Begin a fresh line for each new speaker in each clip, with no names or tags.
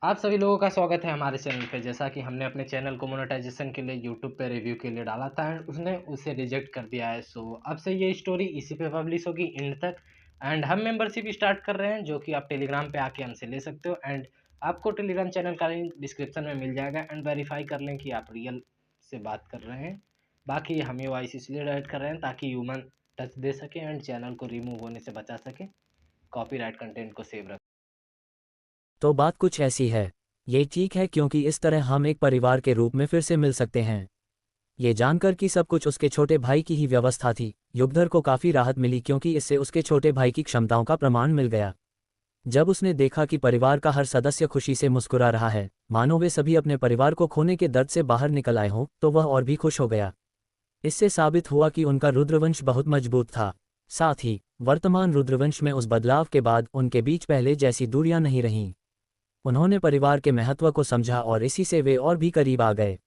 आप सभी लोगों का स्वागत है हमारे चैनल पे। जैसा कि हमने अपने चैनल को मोनेटाइजेशन के लिए यूट्यूब पे रिव्यू के लिए डाला था एंड उसने उसे रिजेक्ट कर दिया है। सो अब से ये स्टोरी इसी पे पब्लिश होगी एंड तक। एंड हम मेंबरशिप स्टार्ट कर रहे हैं जो कि आप टेलीग्राम पे आके हमसे ले सकते हो। एंड आपको टेलीग्राम चैनल का लिंक डिस्क्रिप्शन में मिल जाएगा। एंड वेरीफाई कर लें कि आप रियल से बात कर रहे हैं। बाकी हम ये वॉइस इसलिए ऐड कर रहे हैं ताकि ह्यूमन टच दे सके एंड चैनल को रिमूव होने से बचा सके, कॉपीराइट कंटेंट को सेव रख।
तो बात कुछ ऐसी है। ये ठीक है क्योंकि इस तरह हम एक परिवार के रूप में फिर से मिल सकते हैं। ये जानकर कि सब कुछ उसके छोटे भाई की ही व्यवस्था थी, युगधर को काफी राहत मिली क्योंकि इससे उसके छोटे भाई की क्षमताओं का प्रमाण मिल गया। जब उसने देखा कि परिवार का हर सदस्य खुशी से मुस्कुरा रहा है, मानो वे सभी अपने परिवार को खोने के दर्द से बाहर निकल आए हों, तो वह और भी खुश हो गया। इससे साबित हुआ कि उनका रुद्रवंश बहुत मजबूत था। साथ ही वर्तमान रुद्रवंश में उस बदलाव के बाद उनके बीच पहले जैसी दूरियां नहीं रहीं। उन्होंने परिवार के महत्व को समझा और इसी से वे और भी करीब आ गए।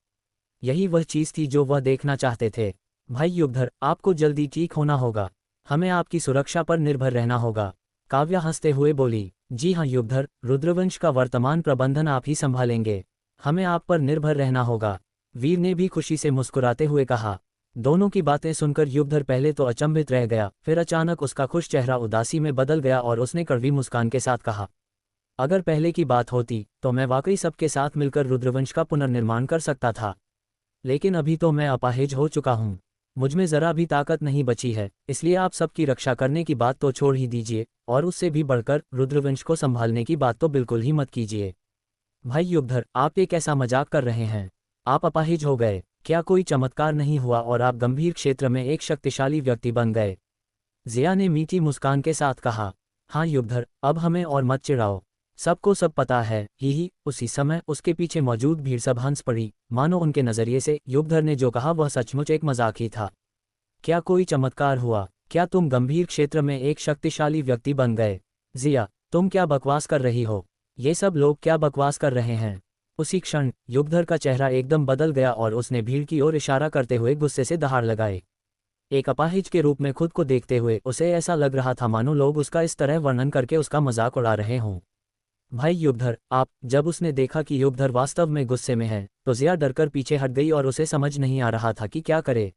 यही वह चीज थी जो वह देखना चाहते थे। भाई युगधर, आपको जल्दी ठीक होना होगा। हमें आपकी सुरक्षा पर निर्भर रहना होगा। काव्या हंसते हुए बोली। जी हाँ युगधर, रुद्रवंश का वर्तमान प्रबंधन आप ही संभालेंगे। हमें आप पर निर्भर रहना होगा। वीर ने भी खुशी से मुस्कुराते हुए कहा। दोनों की बातें सुनकर युगधर पहले तो अचंभित रह गया, फिर अचानक उसका खुश चेहरा उदासी में बदल गया और उसने कड़वी मुस्कान के साथ कहा, अगर पहले की बात होती तो मैं वाकई सबके साथ मिलकर रुद्रवंश का पुनर्निर्माण कर सकता था। लेकिन अभी तो मैं अपाहिज हो चुका हूँ। मुझमें जरा भी ताकत नहीं बची है, इसलिए आप सबकी रक्षा करने की बात तो छोड़ ही दीजिए और उससे भी बढ़कर रुद्रवंश को संभालने की बात तो बिल्कुल ही मत कीजिए। भाई युगधर, आप ये कैसा मजाक कर रहे हैं? आप अपाहिज हो गए? क्या कोई चमत्कार नहीं हुआ और आप गंभीर क्षेत्र में एक शक्तिशाली व्यक्ति बन गए? जिया ने मीठी मुस्कान के साथ कहा। हाँ युगधर, अब हमें और मत चिढ़ाओ। सबको सब पता है। ही उसी समय उसके पीछे मौजूद भीड़ सब हंस पड़ी, मानो उनके नजरिए से युगधर ने जो कहा वह सचमुच एक मजाक ही था। क्या कोई चमत्कार हुआ? क्या तुम गंभीर क्षेत्र में एक शक्तिशाली व्यक्ति बन गए? जिया, तुम क्या बकवास कर रही हो? ये सब लोग क्या बकवास कर रहे हैं? उसी क्षण युगधर का चेहरा एकदम बदल गया और उसने भीड़ की ओर इशारा करते हुए गुस्से से दहाड़ लगाए। एक अपाहिज के रूप में खुद को देखते हुए उसे ऐसा लग रहा था मानो लोग उसका इस तरह वर्णन करके उसका मजाक उड़ा रहे हों। भाई युगधर, आप। जब उसने देखा कि युगधर वास्तव में गुस्से में है, तो जिया डरकर पीछे हट गई और उसे समझ नहीं आ रहा था कि क्या करे।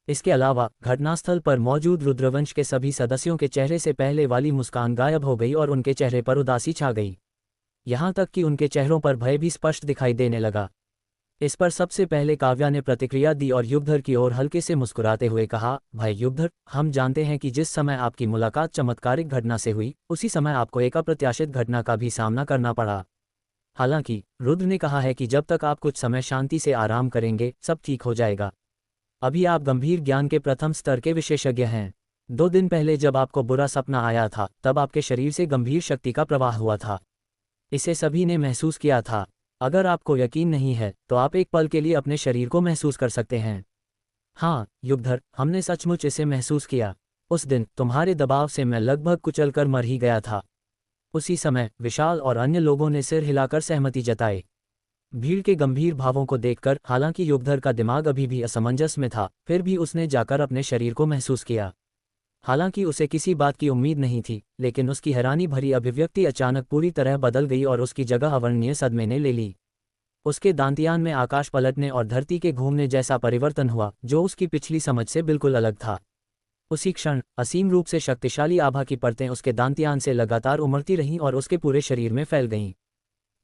इसके अलावा घटनास्थल पर मौजूद रुद्रवंश के सभी सदस्यों के चेहरे से पहले वाली मुस्कान गायब हो गई और उनके चेहरे पर उदासी छा गई। यहाँ तक कि उनके चेहरों पर भय भी स्पष्ट दिखाई देने लगा। इस पर सबसे पहले काव्या ने प्रतिक्रिया दी और युगधर की ओर हल्के से मुस्कुराते हुए कहा, भाई युगधर, हम जानते हैं कि जिस समय आपकी मुलाकात चमत्कारिक घटना से हुई, उसी समय आपको एक अप्रत्याशित घटना का भी सामना करना पड़ा। हालांकि रुद्र ने कहा है कि जब तक आप कुछ समय शांति से आराम करेंगे, सब ठीक हो जाएगा। अभी आप गंभीर ज्ञान के प्रथम स्तर के विशेषज्ञ हैं। 2 दिन पहले जब आपको बुरा सपना आया था, तब आपके शरीर से गंभीर शक्ति का प्रवाह हुआ था। इसे सभी ने महसूस किया था। अगर आपको यकीन नहीं है तो आप एक पल के लिए अपने शरीर को महसूस कर सकते हैं। हाँ युगधर, हमने सचमुच इसे महसूस किया। उस दिन तुम्हारे दबाव से मैं लगभग कुचलकर मर ही गया था। उसी समय विशाल और अन्य लोगों ने सिर हिलाकर सहमति जताई। भीड़ के गंभीर भावों को देखकर हालांकि युगधर का दिमाग अभी भी असमंजस में था, फिर भी उसने जाकर अपने शरीर को महसूस किया। हालांकि उसे किसी बात की उम्मीद नहीं थी, लेकिन उसकी हैरानी भरी अभिव्यक्ति अचानक पूरी तरह बदल गई और उसकी जगह अवर्णनीय सदमे ने ले ली। उसके दांतियान में आकाश पलटने और धरती के घूमने जैसा परिवर्तन हुआ, जो उसकी पिछली समझ से बिल्कुल अलग था। उसी क्षण असीम रूप से शक्तिशाली आभा की परतें उसके दांतियान से लगातार उमड़ती रहीं और उसके पूरे शरीर में फैल गईं।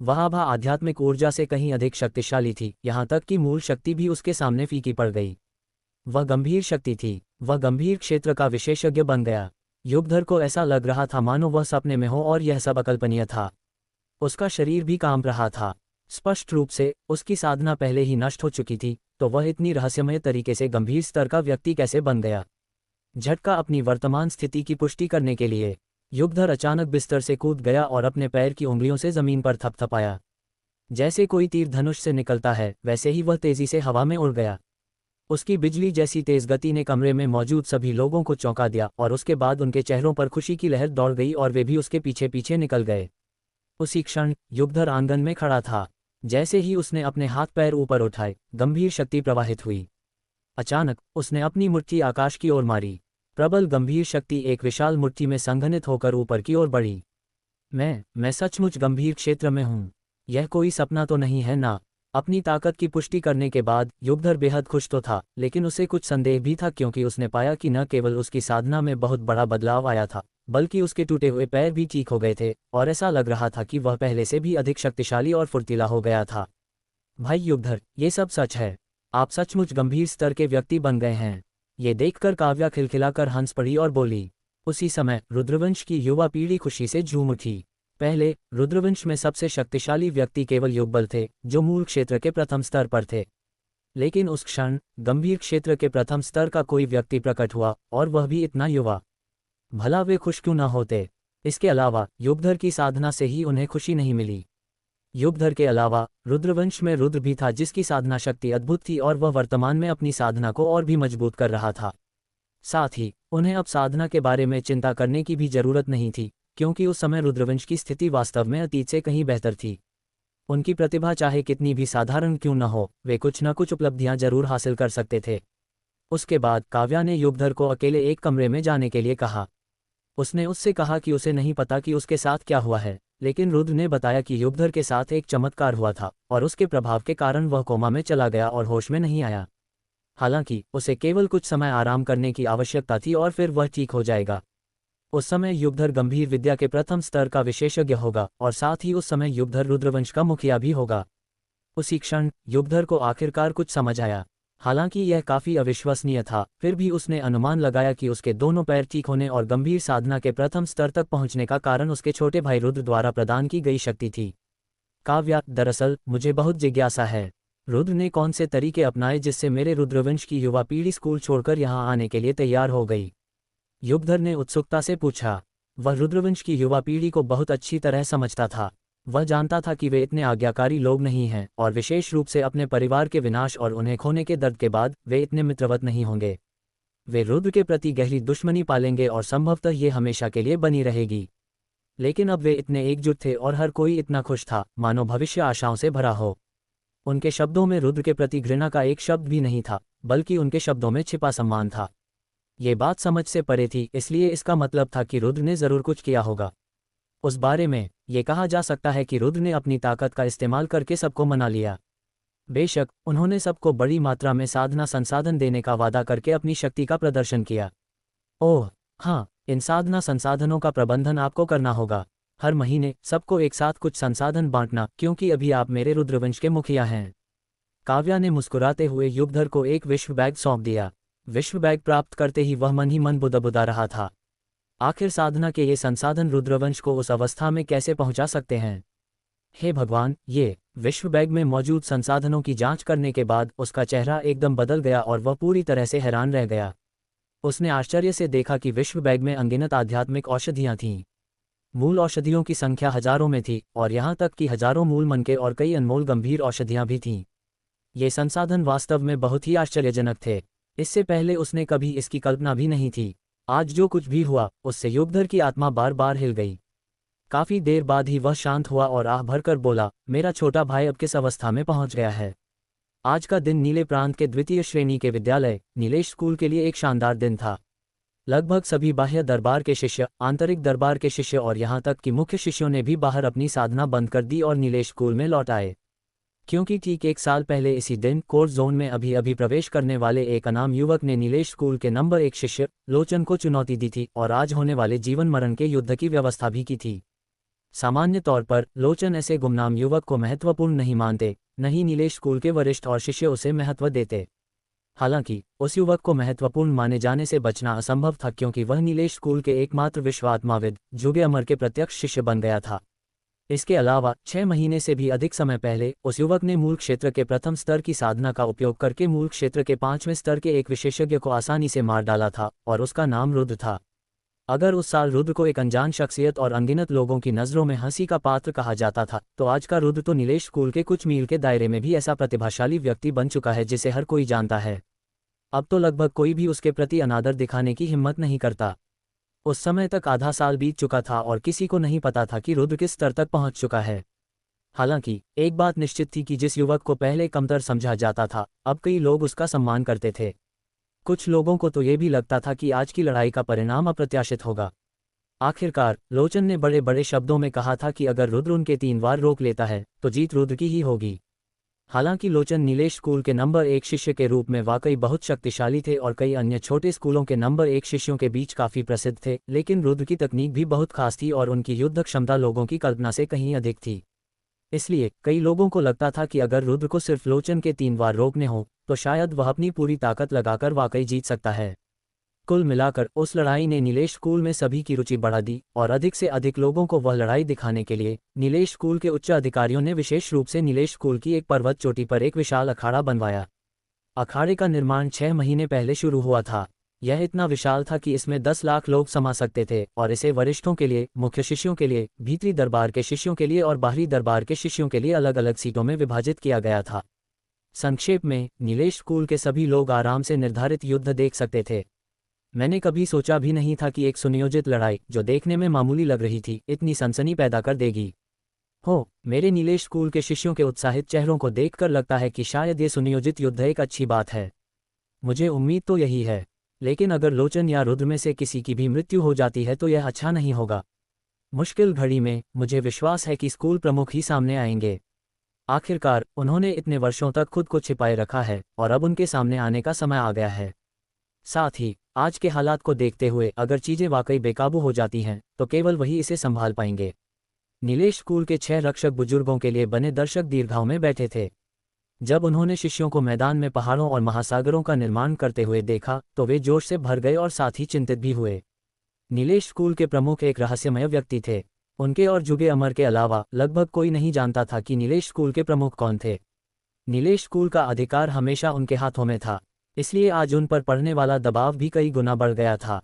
वह आभा आध्यात्मिक ऊर्जा से कहीं अधिक शक्तिशाली थी, यहाँ तक कि मूल शक्ति भी उसके सामने फीकी पड़ गई। वह गंभीर शक्ति थी। वह गंभीर क्षेत्र का विशेषज्ञ बन गया। युगधर को ऐसा लग रहा था मानो वह सपने में हो और यह सब अकल्पनीय था। उसका शरीर भी कांप रहा था। स्पष्ट रूप से उसकी साधना पहले ही नष्ट हो चुकी थी, तो वह इतनी रहस्यमय तरीके से गंभीर स्तर का व्यक्ति कैसे बन गया? झटका अपनी वर्तमान स्थिति की पुष्टि करने के लिए युगधर अचानक बिस्तर से कूद गया और अपने पैर की उंगलियों से जमीन पर थपथपाया। जैसे कोई तीर धनुष से निकलता है, वैसे ही वह तेजी से हवा में उड़ गया। उसकी बिजली जैसी तेज गति ने कमरे में मौजूद सभी लोगों को चौंका दिया और उसके बाद उनके चेहरों पर खुशी की लहर दौड़ गई और वे भी उसके पीछे पीछे निकल गए। उसी क्षण युगधर आंगन में खड़ा था। जैसे ही उसने अपने हाथ पैर ऊपर उठाए, गंभीर शक्ति प्रवाहित हुई। अचानक उसने अपनी मुट्ठी आकाश की ओर मारी। प्रबल गंभीर शक्ति एक विशाल मुट्ठी में संघनित होकर ऊपर की ओर बढ़ी। मैं सचमुच गंभीर क्षेत्र में हूँ। यह कोई सपना तो नहीं है ना। अपनी ताकत की पुष्टि करने के बाद युगधर बेहद खुश तो था, लेकिन उसे कुछ संदेह भी था, क्योंकि उसने पाया कि न केवल उसकी साधना में बहुत बड़ा बदलाव आया था, बल्कि उसके टूटे हुए पैर भी ठीक हो गए थे, और ऐसा लग रहा था कि वह पहले से भी अधिक शक्तिशाली और फुर्तीला हो गया था। भाई युगधर, ये सब सच है। आप सचमुच गंभीर स्तर के व्यक्ति बन गए हैं। ये देखकर काव्या खिलखिलाकर हंस पड़ी और बोली। उसी समय रुद्रवंश की युवा पीढ़ी खुशी से झूम उठी। पहले रुद्रवंश में सबसे शक्तिशाली व्यक्ति केवल युगबल थे, जो मूल क्षेत्र के प्रथम स्तर पर थे। लेकिन उस क्षण गंभीर क्षेत्र के प्रथम स्तर का कोई व्यक्ति प्रकट हुआ, और वह भी इतना युवा। भला वे खुश क्यों न होते। इसके अलावा युगधर की साधना से ही उन्हें खुशी नहीं मिली। युगधर के अलावा रुद्रवंश में रुद्र भी था, जिसकी साधना शक्ति अद्भुत थी, और वह वर्तमान में अपनी साधना को और भी मजबूत कर रहा था। साथ ही उन्हें अब साधना के बारे में चिंता करने की भी जरूरत नहीं थी, क्योंकि उस समय रुद्रवंश की स्थिति वास्तव में अतीत से कहीं बेहतर थी। उनकी प्रतिभा चाहे कितनी भी साधारण क्यों न हो, वे कुछ न कुछ उपलब्धियां जरूर हासिल कर सकते थे। उसके बाद काव्या ने युगधर को अकेले एक कमरे में जाने के लिए कहा। उसने उससे कहा कि उसे नहीं पता कि उसके साथ क्या हुआ है, लेकिन रुद्र ने बताया कि युगधर के साथ एक चमत्कार हुआ था, और उसके प्रभाव के कारण वह कोमा में चला गया और होश में नहीं आया। हालांकि उसे केवल कुछ समय आराम करने की आवश्यकता थी, और फिर वह ठीक हो जाएगा। उस समय युगधर गंभीर विद्या के प्रथम स्तर का विशेषज्ञ होगा, और साथ ही उस समय युगधर रुद्रवंश का मुखिया भी होगा। उसी क्षण युगधर को आखिरकार कुछ समझ आया। हालांकि यह काफी अविश्वसनीय था, फिर भी उसने अनुमान लगाया कि उसके दोनों पैर ठीक होने और गंभीर साधना के प्रथम स्तर तक पहुंचने का कारण उसके छोटे भाई रुद्र द्वारा प्रदान की गई शक्ति थी। काव्या, दरअसल मुझे बहुत जिज्ञासा है, रुद्र ने कौन से तरीके अपनाए जिससे मेरे रुद्रवंश की युवा पीढ़ी स्कूल छोड़कर यहाँ आने के लिए तैयार हो गई। युगधर ने उत्सुकता से पूछा। वह रुद्रवंश की युवा पीढ़ी को बहुत अच्छी तरह समझता था। वह जानता था कि वे इतने आज्ञाकारी लोग नहीं हैं, और विशेष रूप से अपने परिवार के विनाश और उन्हें खोने के दर्द के बाद वे इतने मित्रवत नहीं होंगे। वे रुद्र के प्रति गहरी दुश्मनी पालेंगे, और संभवतः ये हमेशा के लिए बनी रहेगी। लेकिन अब वे इतने एकजुट थे, और हर कोई इतना खुश था, मानो भविष्य आशाओं से भरा हो। उनके शब्दों में रुद्र के प्रति घृणा का एक शब्द भी नहीं था, बल्कि उनके शब्दों में छिपा सम्मान था। ये बात समझ से परे थी, इसलिए इसका मतलब था कि रुद्र ने जरूर कुछ किया होगा। उस बारे में ये कहा जा सकता है कि रुद्र ने अपनी ताकत का इस्तेमाल करके सबको मना लिया। बेशक उन्होंने सबको बड़ी मात्रा में साधना संसाधन देने का वादा करके अपनी शक्ति का प्रदर्शन किया। ओह हाँ, इन साधना संसाधनों का प्रबंधन आपको करना होगा। हर महीने सबको एक साथ कुछ संसाधन बांटना, क्योंकि अभी आप मेरे रुद्रवंश के मुखिया हैं। काव्या ने मुस्कुराते हुए युगधर को एक विश्व बैग सौंप दिया। विश्व बैग प्राप्त करते ही वह मन ही मन बुदबुदा रहा था। आखिर साधना के ये संसाधन रुद्रवंश को उस अवस्था में कैसे पहुंचा सकते हैं। हे भगवान, ये विश्व बैग में मौजूद संसाधनों की जांच करने के बाद उसका चेहरा एकदम बदल गया, और वह पूरी तरह से हैरान रह गया। उसने आश्चर्य से देखा कि विश्व बैग में अनगिनत आध्यात्मिक औषधियां थीं। मूल औषधियों की संख्या हजारों में थी, और यहाँ तक कि हजारों मूल मनके और कई अनमोल गंभीर औषधियां भी थीं। ये संसाधन वास्तव में बहुत ही आश्चर्यजनक थे। इससे पहले उसने कभी इसकी कल्पना भी नहीं थी। आज जो कुछ भी हुआ, उससे युगधर की आत्मा बार बार हिल गई। काफी देर बाद ही वह शांत हुआ और आह भरकर बोला, मेरा छोटा भाई अब किस अवस्था में पहुंच गया है। आज का दिन नीले प्रांत के द्वितीय श्रेणी के विद्यालय नीलेश स्कूल के लिए एक शानदार दिन था। लगभग सभी बाह्य दरबार के शिष्य, आंतरिक दरबार के शिष्य और यहाँ तक कि मुख्य शिष्यों ने भी बाहर अपनी साधना बंद कर दी और नीलेश स्कूल में लौट आए। क्योंकि ठीक एक साल पहले इसी दिन कोर्स जोन में अभी अभी प्रवेश करने वाले एक अनाम युवक ने नीलेश स्कूल के नंबर 1 शिष्य लोचन को चुनौती दी थी, और आज होने वाले जीवन मरण के युद्ध की व्यवस्था भी की थी। सामान्य तौर पर लोचन ऐसे गुमनाम युवक को महत्वपूर्ण नहीं मानते, नहीं नीलेश स्कूल के वरिष्ठ और शिष्य उसे महत्व देते। हालांकि उस युवक को महत्वपूर्ण माने जाने से बचना असंभव था, क्योंकि वह नीलेश स्कूल के एकमात्र विश्वात्माविद जुगे अमर के प्रत्यक्ष शिष्य बन गया था। इसके अलावा 6 महीने से भी अधिक समय पहले उस युवक ने मूल क्षेत्र के प्रथम स्तर की साधना का उपयोग करके मूल क्षेत्र के 5वें स्तर के एक विशेषज्ञ को आसानी से मार डाला था, और उसका नाम रुद्र था। अगर उस साल रुद्र को एक अनजान शख्सियत और अनगिनत लोगों की नज़रों में हंसी का पात्र कहा जाता था, तो आज का रुद्र तो नीलेश स्कूल के कुछ मील के दायरे में भी ऐसा प्रतिभाशाली व्यक्ति बन चुका है जिसे हर कोई जानता है। अब तो लगभग कोई भी उसके प्रति अनादर दिखाने की हिम्मत नहीं करता। उस समय तक आधा साल बीत चुका था और किसी को नहीं पता था कि रुद्र किस स्तर तक पहुंच चुका है। हालांकि एक बात निश्चित थी कि जिस युवक को पहले कमतर समझा जाता था, अब कई लोग उसका सम्मान करते थे। कुछ लोगों को तो ये भी लगता था कि आज की लड़ाई का परिणाम अप्रत्याशित होगा। आखिरकार लोचन ने बड़े बड़े शब्दों में कहा था कि अगर रुद्र उनके 3 बार रोक लेता है तो जीत रुद्र की ही होगी। हालांकि लोचन नीलेश स्कूल के नंबर 1 शिष्य के रूप में वाकई बहुत शक्तिशाली थे और कई अन्य छोटे स्कूलों के नंबर 1 शिष्यों के बीच काफ़ी प्रसिद्ध थे, लेकिन रुद्र की तकनीक भी बहुत खास थी और उनकी युद्ध क्षमता लोगों की कल्पना से कहीं अधिक थी। इसलिए कई लोगों को लगता था कि अगर रुद्र को सिर्फ लोचन के 3 वार रोकने हो तो शायद वह अपनी पूरी ताकत लगाकर वाकई जीत सकता है। कुल मिलाकर उस लड़ाई ने नीलेश स्कूल में सभी की रुचि बढ़ा दी और अधिक से अधिक लोगों को वह लड़ाई दिखाने के लिए नीलेश स्कूल के उच्च अधिकारियों ने विशेष रूप से नीलेश स्कूल की एक पर्वत चोटी पर एक विशाल अखाड़ा बनवाया। अखाड़े का निर्माण 6 महीने पहले शुरू हुआ था। यह इतना विशाल था कि इसमें 10 लाख लोग समा सकते थे और इसे वरिष्ठों के लिए, मुख्य शिष्यों के लिए, भीतरी दरबार के शिष्यों के लिए और बाहरी दरबार के शिष्यों के लिए अलग अलग सीटों में विभाजित किया गया था। संक्षेप में, नीलेश स्कूल के सभी लोग आराम से निर्धारित युद्ध देख सकते थे। मैंने कभी सोचा भी नहीं था कि एक सुनियोजित लड़ाई, जो देखने में मामूली लग रही थी, इतनी सनसनी पैदा कर देगी। मेरे नीलेश स्कूल के शिष्यों के उत्साहित चेहरों को देखकर लगता है कि शायद ये सुनियोजित युद्ध एक अच्छी बात है। मुझे उम्मीद तो यही है, लेकिन अगर लोचन या रुद्र में से किसी की भी मृत्यु हो जाती है तो यह अच्छा नहीं होगा। मुश्किल घड़ी में मुझे विश्वास है कि स्कूल प्रमुख ही सामने आएंगे। आखिरकार उन्होंने इतने वर्षों तक खुद को छिपाए रखा है और अब उनके सामने आने का समय आ गया है। साथ ही आज के हालात को देखते हुए अगर चीजें वाकई बेकाबू हो जाती हैं तो केवल वही इसे संभाल पाएंगे। नीलेश स्कूल के 6 रक्षक बुजुर्गों के लिए बने दर्शक दीर्घाओं में बैठे थे। जब उन्होंने शिष्यों को मैदान में पहाड़ों और महासागरों का निर्माण करते हुए देखा तो वे जोश से भर गए और साथ ही चिंतित भी हुए। नीलेश स्कूल के प्रमुख एक रहस्यमय व्यक्ति थे। उनके और जुगे अमर के अलावा लगभग कोई नहीं जानता था कि नीलेश स्कूल के प्रमुख कौन थे। नीलेश स्कूल का अधिकार हमेशा उनके हाथों में था, इसलिए आज उन पर पड़ने वाला दबाव भी कई गुना बढ़ गया था।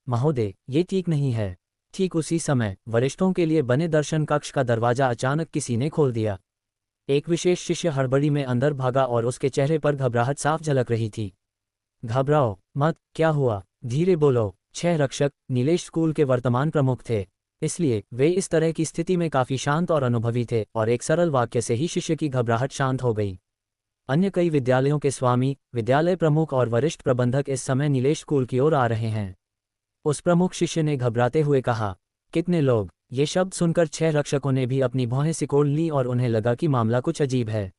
महोदय, ये ठीक नहीं है। ठीक उसी समय वरिष्ठों के लिए बने दर्शन कक्ष का दरवाजा अचानक किसी ने खोल दिया। एक विशेष शिष्य हड़बड़ी में अंदर भागा और उसके चेहरे पर घबराहट साफ झलक रही थी। घबराओ मत, क्या हुआ? धीरे बोलो। 6 रक्षक नीलेश स्कूल के वर्तमान प्रमुख थे, इसलिए वे इस तरह की स्थिति में काफी शांत और अनुभवी थे और एक सरल वाक्य से ही शिष्य की घबराहट शांत हो गई। अन्य कई विद्यालयों के स्वामी, विद्यालय प्रमुख और वरिष्ठ प्रबंधक इस समय नीलेश स्कूल की ओर आ रहे हैं। उस प्रमुख शिष्य ने घबराते हुए कहा, कितने लोग? ये शब्द सुनकर 6 रक्षकों ने भी अपनी भौहें सिकोड़ लीं और उन्हें लगा कि मामला कुछ अजीब है।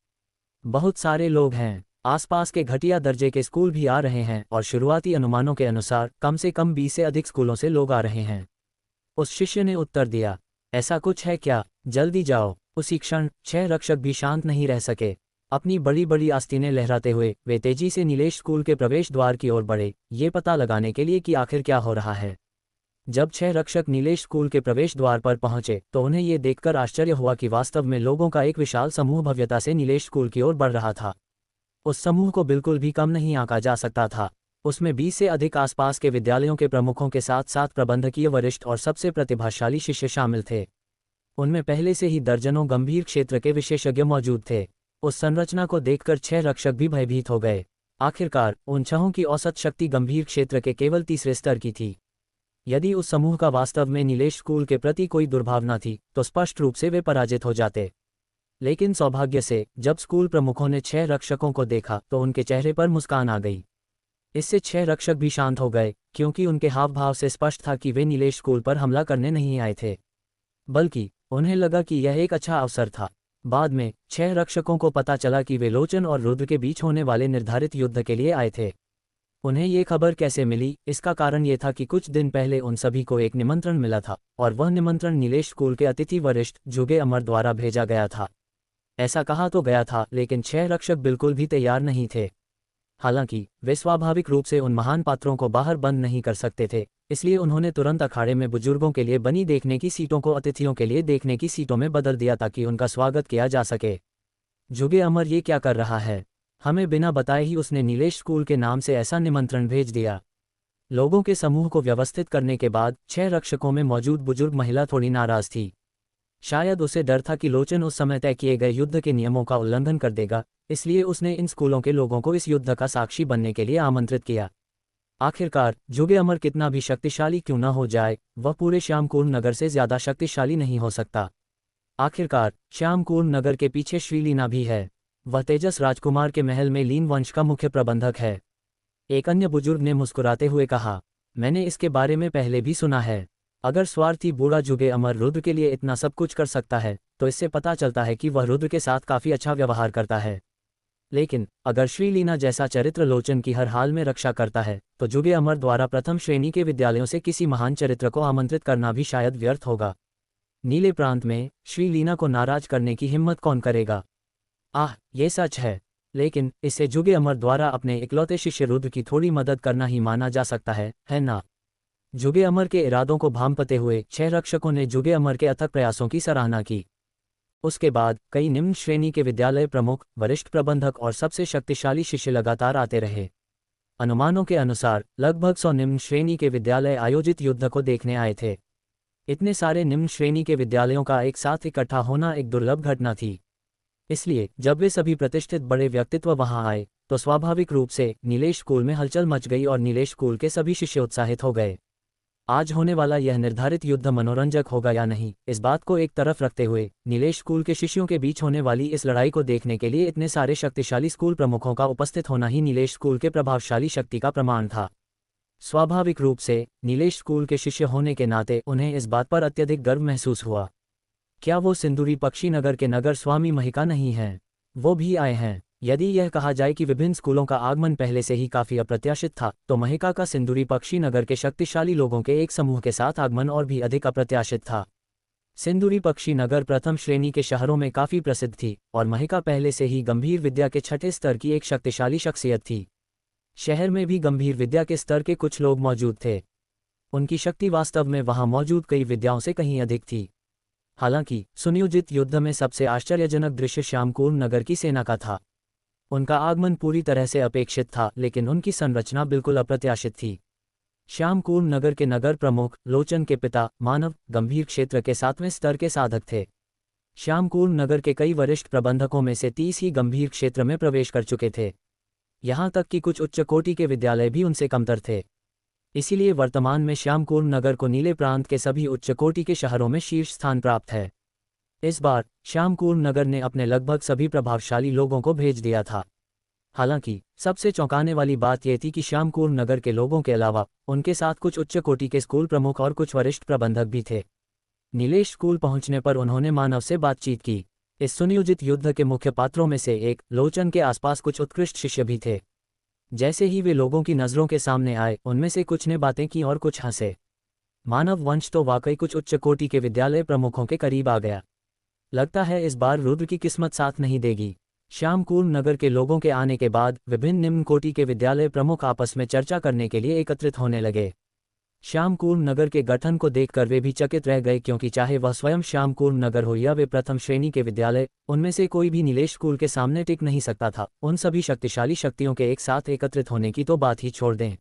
बहुत सारे लोग हैं। आसपास के घटिया दर्जे के स्कूल भी आ रहे हैं और शुरुआती अनुमानों के अनुसार कम से कम 20 से अधिक स्कूलों से लोग आ रहे हैं। उस शिष्य ने उत्तर दिया, ऐसा कुछ है क्या? जल्दी जाओ। उसी क्षण 6 रक्षक भी शांत नहीं रह सके। अपनी बड़ी बड़ी आस्तीनें लहराते हुए वे तेजी से नीलेश स्कूल के प्रवेश द्वार की ओर बढ़े, ये पता लगाने के लिए कि आखिर क्या हो रहा है। जब 6 रक्षक नीलेश स्कूल के प्रवेश द्वार पर पहुंचे तो उन्हें ये देखकर आश्चर्य हुआ कि वास्तव में लोगों का एक विशाल समूह भव्यता से नीलेश स्कूल की ओर बढ़ रहा था। उस समूह को बिल्कुल भी कम नहीं आंका जा सकता था। उसमें 20 से अधिक आसपास के विद्यालयों के प्रमुखों के साथ साथ प्रबंधकीय वरिष्ठ और सबसे प्रतिभाशाली शिष्य शामिल थे। उनमें पहले से ही दर्जनों गंभीर क्षेत्र के विशेषज्ञ मौजूद थे। उस संरचना को देखकर 6 रक्षक भी भयभीत हो गए। आखिरकार उन 6 की औसत शक्ति गंभीर क्षेत्र के केवल तीसरे स्तर की थी। यदि उस समूह का वास्तव में नीलेश स्कूल के प्रति कोई दुर्भावना थी तो स्पष्ट रूप से वे पराजित हो जाते। लेकिन सौभाग्य से जब स्कूल प्रमुखों ने 6 रक्षकों को देखा तो उनके चेहरे पर मुस्कान आ गई। इससे 6 रक्षक भी शांत हो गए, क्योंकि उनके हाव भाव से स्पष्ट था कि वे नीलेश स्कूल पर हमला करने नहीं आए थे, बल्कि उन्हें लगा कि यह एक अच्छा अवसर था। बाद में 6 रक्षकों को पता चला कि वे लोचन और रुद्र के बीच होने वाले निर्धारित युद्ध के लिए आए थे। उन्हें ये खबर कैसे मिली? इसका कारण ये था कि कुछ दिन पहले उन सभी को एक निमंत्रण मिला था और वह निमंत्रण नीलेश स्कूल के अतिथि वरिष्ठ जुगे अमर द्वारा भेजा गया था। ऐसा कहा तो गया था, लेकिन 6 रक्षक बिल्कुल भी तैयार नहीं थे। हालांकि वे स्वाभाविक रूप से उन महान पात्रों को बाहर बंद नहीं कर सकते थे, इसलिए उन्होंने तुरंत अखाड़े में बुजुर्गों के लिए बनी देखने की सीटों को अतिथियों के लिए देखने की सीटों में बदल दिया ताकि उनका स्वागत किया जा सके। जुगे अमर ये क्या कर रहा है? हमें बिना बताए ही उसने नीलेश स्कूल के नाम से ऐसा निमंत्रण भेज दिया। लोगों के समूह को व्यवस्थित करने के बाद 6 रक्षकों में मौजूद बुजुर्ग महिला थोड़ी नाराज थी। शायद उसे डर था कि लोचन उस समय तय किए गए युद्ध के नियमों का उल्लंघन कर देगा, इसलिए उसने इन स्कूलों के लोगों को इस युद्ध का साक्षी बनने के लिए आमंत्रित किया। आखिरकार जुगे अमर कितना भी शक्तिशाली क्यों न हो जाए, वह पूरे श्यामकूर्ण नगर से ज्यादा शक्तिशाली नहीं हो सकता। आखिरकार श्यामकूर्ण नगर के पीछे श्रीलीना भी है। वह तेजस राजकुमार के महल में लीन वंश का मुख्य प्रबंधक है। एक अन्य बुजुर्ग ने मुस्कुराते हुए कहा, मैंने इसके बारे में पहले भी सुना है। अगर स्वार्थी बूढ़ा जुगे अमर रुद्र के लिए इतना सब कुछ कर सकता है तो तो इससे पता चलता है कि वह रुद्र के साथ काफ़ी अच्छा व्यवहार करता है। लेकिन अगर श्रीलीना जैसा चरित्र लोचन की हर हाल में रक्षा करता है, तो जुगे अमर द्वारा प्रथम श्रेणी के विद्यालयों से किसी महान चरित्र को आमंत्रित करना भी शायद व्यर्थ होगा। नीले प्रांत में श्रीलीना को नाराज करने की हिम्मत कौन करेगा? ये सच है, लेकिन इससे जुगे अमर द्वारा अपने इकलौते शिष्य रुद्र की थोड़ी मदद करना ही माना जा सकता है ना? जुगे अमर के इरादों को भांपते हुए 6 रक्षकों ने जुगे अमर के अथक प्रयासों की सराहना की। उसके बाद कई निम्न श्रेणी के विद्यालय प्रमुख, वरिष्ठ प्रबंधक और सबसे शक्तिशाली शिष्य लगातार आते रहे। अनुमानों के अनुसार लगभग 100 निम्न श्रेणी के विद्यालय आयोजित युद्ध को देखने आए थे। इतने सारे निम्न श्रेणी के विद्यालयों का एक साथ इकट्ठा होना एक दुर्लभ घटना थी। इसलिए जब वे सभी प्रतिष्ठित बड़े व्यक्तित्व वहां आए, तो स्वाभाविक रूप से नीलेश स्कूल में हलचल मच गई और नीलेश स्कूल के सभी शिष्य उत्साहित हो गए। आज होने वाला यह निर्धारित युद्ध मनोरंजक होगा या नहीं, इस बात को एक तरफ रखते हुए नीलेश स्कूल के शिष्यों के बीच होने वाली इस लड़ाई को देखने के लिए इतने सारे शक्तिशाली स्कूल प्रमुखों का उपस्थित होना ही नीलेश स्कूल के प्रभावशाली शक्ति का प्रमाण था। स्वाभाविक रूप से नीलेश स्कूल के शिष्य होने के नाते उन्हें इस बात पर अत्यधिक गर्व महसूस हुआ। क्या वो सिंदूरी पक्षी नगर के नगर स्वामी महिका नहीं हैं? वो भी आए हैं। यदि यह कहा जाए कि विभिन्न स्कूलों का आगमन पहले से ही काफी अप्रत्याशित था, तो महिका का सिंदूरी पक्षी नगर के शक्तिशाली लोगों के एक समूह के साथ आगमन और भी अधिक अप्रत्याशित था। सिंदूरी पक्षी नगर प्रथम श्रेणी के शहरों में काफी प्रसिद्ध थी और महिका पहले से ही गंभीर विद्या के 6ठे स्तर की एक शक्तिशाली शख्सियत थी। शहर में भी गंभीर विद्या के स्तर के कुछ लोग मौजूद थे। उनकी शक्ति वास्तव में वहां मौजूद कई विद्याओं से कहीं अधिक थी। हालांकि सुनियोजित युद्ध में सबसे आश्चर्यजनक दृश्य श्यामकूर्ण नगर की सेना का था। उनका आगमन पूरी तरह से अपेक्षित था, लेकिन उनकी संरचना बिल्कुल अप्रत्याशित थी। श्यामकूर्ण नगर के नगर प्रमुख लोचन के पिता मानव गंभीर क्षेत्र के 7वें स्तर के साधक थे। श्यामकूर्ण नगर के कई वरिष्ठ प्रबंधकों में से 30 ही गंभीर क्षेत्र में प्रवेश कर चुके थे। यहाँ तक कि कुछ उच्च कोटि के विद्यालय भी उनसे कमतर थे। इसीलिए वर्तमान में श्यामकूर्ण नगर को नीले प्रांत के सभी उच्च कोटि के शहरों में शीर्ष स्थान प्राप्त है। इस बार श्यामकूर्ण नगर ने अपने लगभग सभी प्रभावशाली लोगों को भेज दिया था। हालांकि सबसे चौंकाने वाली बात यह थी कि श्यामकूर्ण नगर के लोगों के अलावा उनके साथ कुछ उच्च कोटि के स्कूल प्रमुख और कुछ वरिष्ठ प्रबंधक भी थे। नीलेश स्कूल पहुंचने पर उन्होंने मानव से बातचीत की। इस सुनियोजित युद्ध के मुख्य पात्रों में से एक लोचन के आसपास कुछ उत्कृष्ट शिष्य भी थे। जैसे ही वे लोगों की नज़रों के सामने आए, उनमें से कुछ ने बातें की और कुछ हंसे। मानव वंश तो वाकई कुछ उच्च कोटि के विद्यालय प्रमुखों के करीब आ गया। लगता है इस बार रुद्र की किस्मत साथ नहीं देगी। श्यामकूर्ण नगर के लोगों के आने के बाद विभिन्न निम्न कोटि के विद्यालय प्रमुख आपस में चर्चा करने के लिए एकत्रित होने लगे। श्यामकूर्ण नगर के गठन को देखकर वे भी चकित रह गए, क्योंकि चाहे वह स्वयं श्यामकूर्ण नगर हो या वे प्रथम श्रेणी के विद्यालय, उनमें से कोई भी नीलेश स्कूल के सामने टिक नहीं सकता था। उन सभी शक्तिशाली शक्तियों के एक साथ एकत्रित होने की तो बात ही छोड़ दें।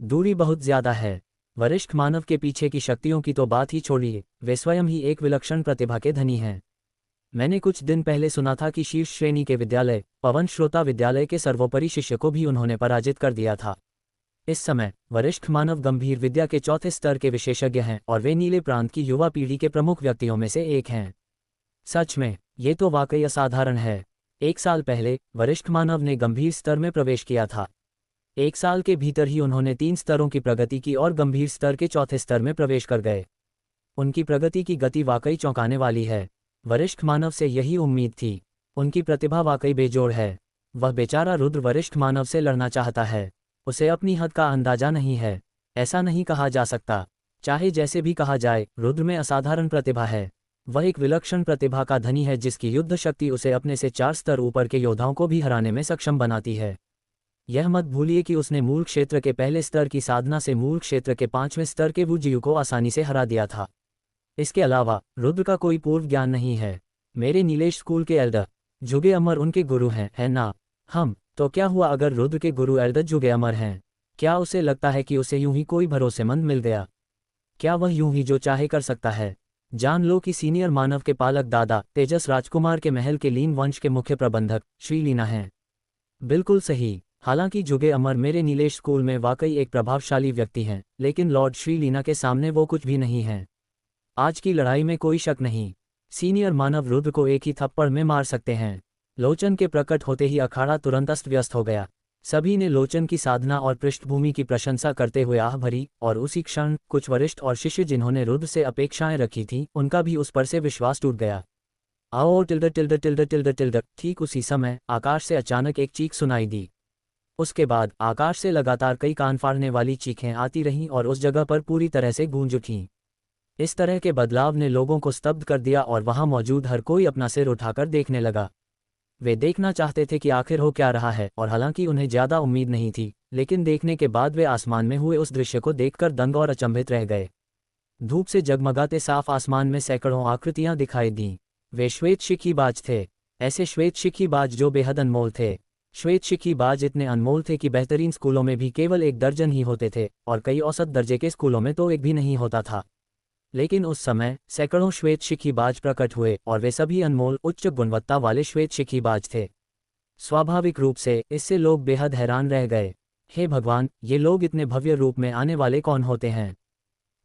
दूरी बहुत ज्यादा है। वरिष्ठ मानव के पीछे की शक्तियों की तो बात ही छोड़िए, वे स्वयं ही एक विलक्षण प्रतिभा के धनी हैं। मैंने कुछ दिन पहले सुना था कि शीर्ष श्रेणी के विद्यालय पवन श्रोता विद्यालय के सर्वोपरि शिष्य को भी उन्होंने पराजित कर दिया था। इस समय वरिष्ठ मानव गंभीर विद्या के 4थे स्तर के विशेषज्ञ हैं और वे नीले प्रांत की युवा पीढ़ी के प्रमुख व्यक्तियों में से एक हैं। सच में ये तो वाकई असाधारण है। 1 साल पहले वरिष्ठ मानव ने गंभीर स्तर में प्रवेश किया था। 1 साल के भीतर ही उन्होंने 3 स्तरों की प्रगति की और गंभीर स्तर के 4थे स्तर में प्रवेश कर गए। उनकी प्रगति की गति वाकई चौंकाने वाली है। वरिष्ठ मानव से यही उम्मीद थी। उनकी प्रतिभा वाकई बेजोड़ है। वह बेचारा रुद्र वरिष्ठ मानव से लड़ना चाहता है। उसे अपनी हद का अंदाजा नहीं है। ऐसा नहीं कहा जा सकता। चाहे जैसे भी कहा जाए, रुद्र में असाधारण प्रतिभा है। वह एक विलक्षण प्रतिभा का धनी है, जिसकी युद्ध शक्ति उसे अपने से 4 स्तर ऊपर के योद्धाओं को भी हराने में सक्षम बनाती है। यह मत भूलिए कि उसने मूल क्षेत्र के पहले स्तर की साधना से मूल क्षेत्र के 5वें स्तर के वुजीयु को आसानी से हरा दिया था। इसके अलावा रुद्र का कोई पूर्व ज्ञान नहीं है। मेरे नीलेश स्कूल के एल्डर जुगे अमर उनके गुरु हैं, है ना? तो क्या हुआ अगर रुद्र के गुरु एल्डर जुगे अमर हैं? क्या उसे लगता है कि उसे यूं ही कोई भरोसेमंद मिल गया? क्या वह यूं ही जो चाहे कर सकता है? जान लो कि सीनियर मानव के पालक दादा तेजस राजकुमार के महल के लीन वंश के मुख्य प्रबंधक श्रीलीना हैं। बिल्कुल सही। हालांकि जुगे अमर मेरे नीलेश स्कूल में वाकई एक प्रभावशाली व्यक्ति हैं, लेकिन लॉर्ड श्रीलीना के सामने वो कुछ भी नहीं है। आज की लड़ाई में कोई शक नहीं, सीनियर मानव रुद्र को एक ही थप्पड़ में मार सकते हैं। लोचन के प्रकट होते ही अखाड़ा तुरंत अस्त व्यस्त हो गया। सभी ने लोचन की साधना और पृष्ठभूमि की प्रशंसा करते हुए आह भरी, और उसी क्षण कुछ वरिष्ठ और शिष्य जिन्होंने रुद्र से अपेक्षाएं रखी थीं, उनका भी उस पर से विश्वास टूट गया। आओ टिल्डर टिल्डर टिल्डर टिल्डर टिल्डर। ठीक उसी समय आकाश से अचानक एक चीख सुनाई दी। उसके बाद आकाश से लगातार कई कान फाड़ने वाली चीखें आती रहीं और उस जगह पर पूरी तरह से गूंज उठीं। इस तरह के बदलाव ने लोगों को स्तब्ध कर दिया और वहां मौजूद हर कोई अपना सिर उठाकर देखने लगा। वे देखना चाहते थे कि आखिर हो क्या रहा है, और हालांकि उन्हें ज्यादा उम्मीद नहीं थी, लेकिन देखने के बाद वे आसमान में हुए उस दृश्य को देखकर दंग और अचंभित रह गए। धूप से जगमगाते साफ आसमान में सैकड़ों आकृतियां दिखाई दीं। वे श्वेत शिखीबाज थे, ऐसे श्वेत शिखीबाज जो बेहद अनमोल थे। श्वेत शिखीबाज इतने अनमोल थे कि बेहतरीन स्कूलों में भी केवल 1 दर्जन ही होते थे, और कई औसत दर्जे के स्कूलों में तो एक भी नहीं होता था। लेकिन उस समय सैकड़ों श्वेत शिखीबाज प्रकट हुए, और वे सभी अनमोल उच्च गुणवत्ता वाले श्वेत शिखीबाज थे। स्वाभाविक रूप से इससे लोग बेहद हैरान रह गए। हे भगवान, ये लोग इतने भव्य रूप में आने वाले कौन होते हैं?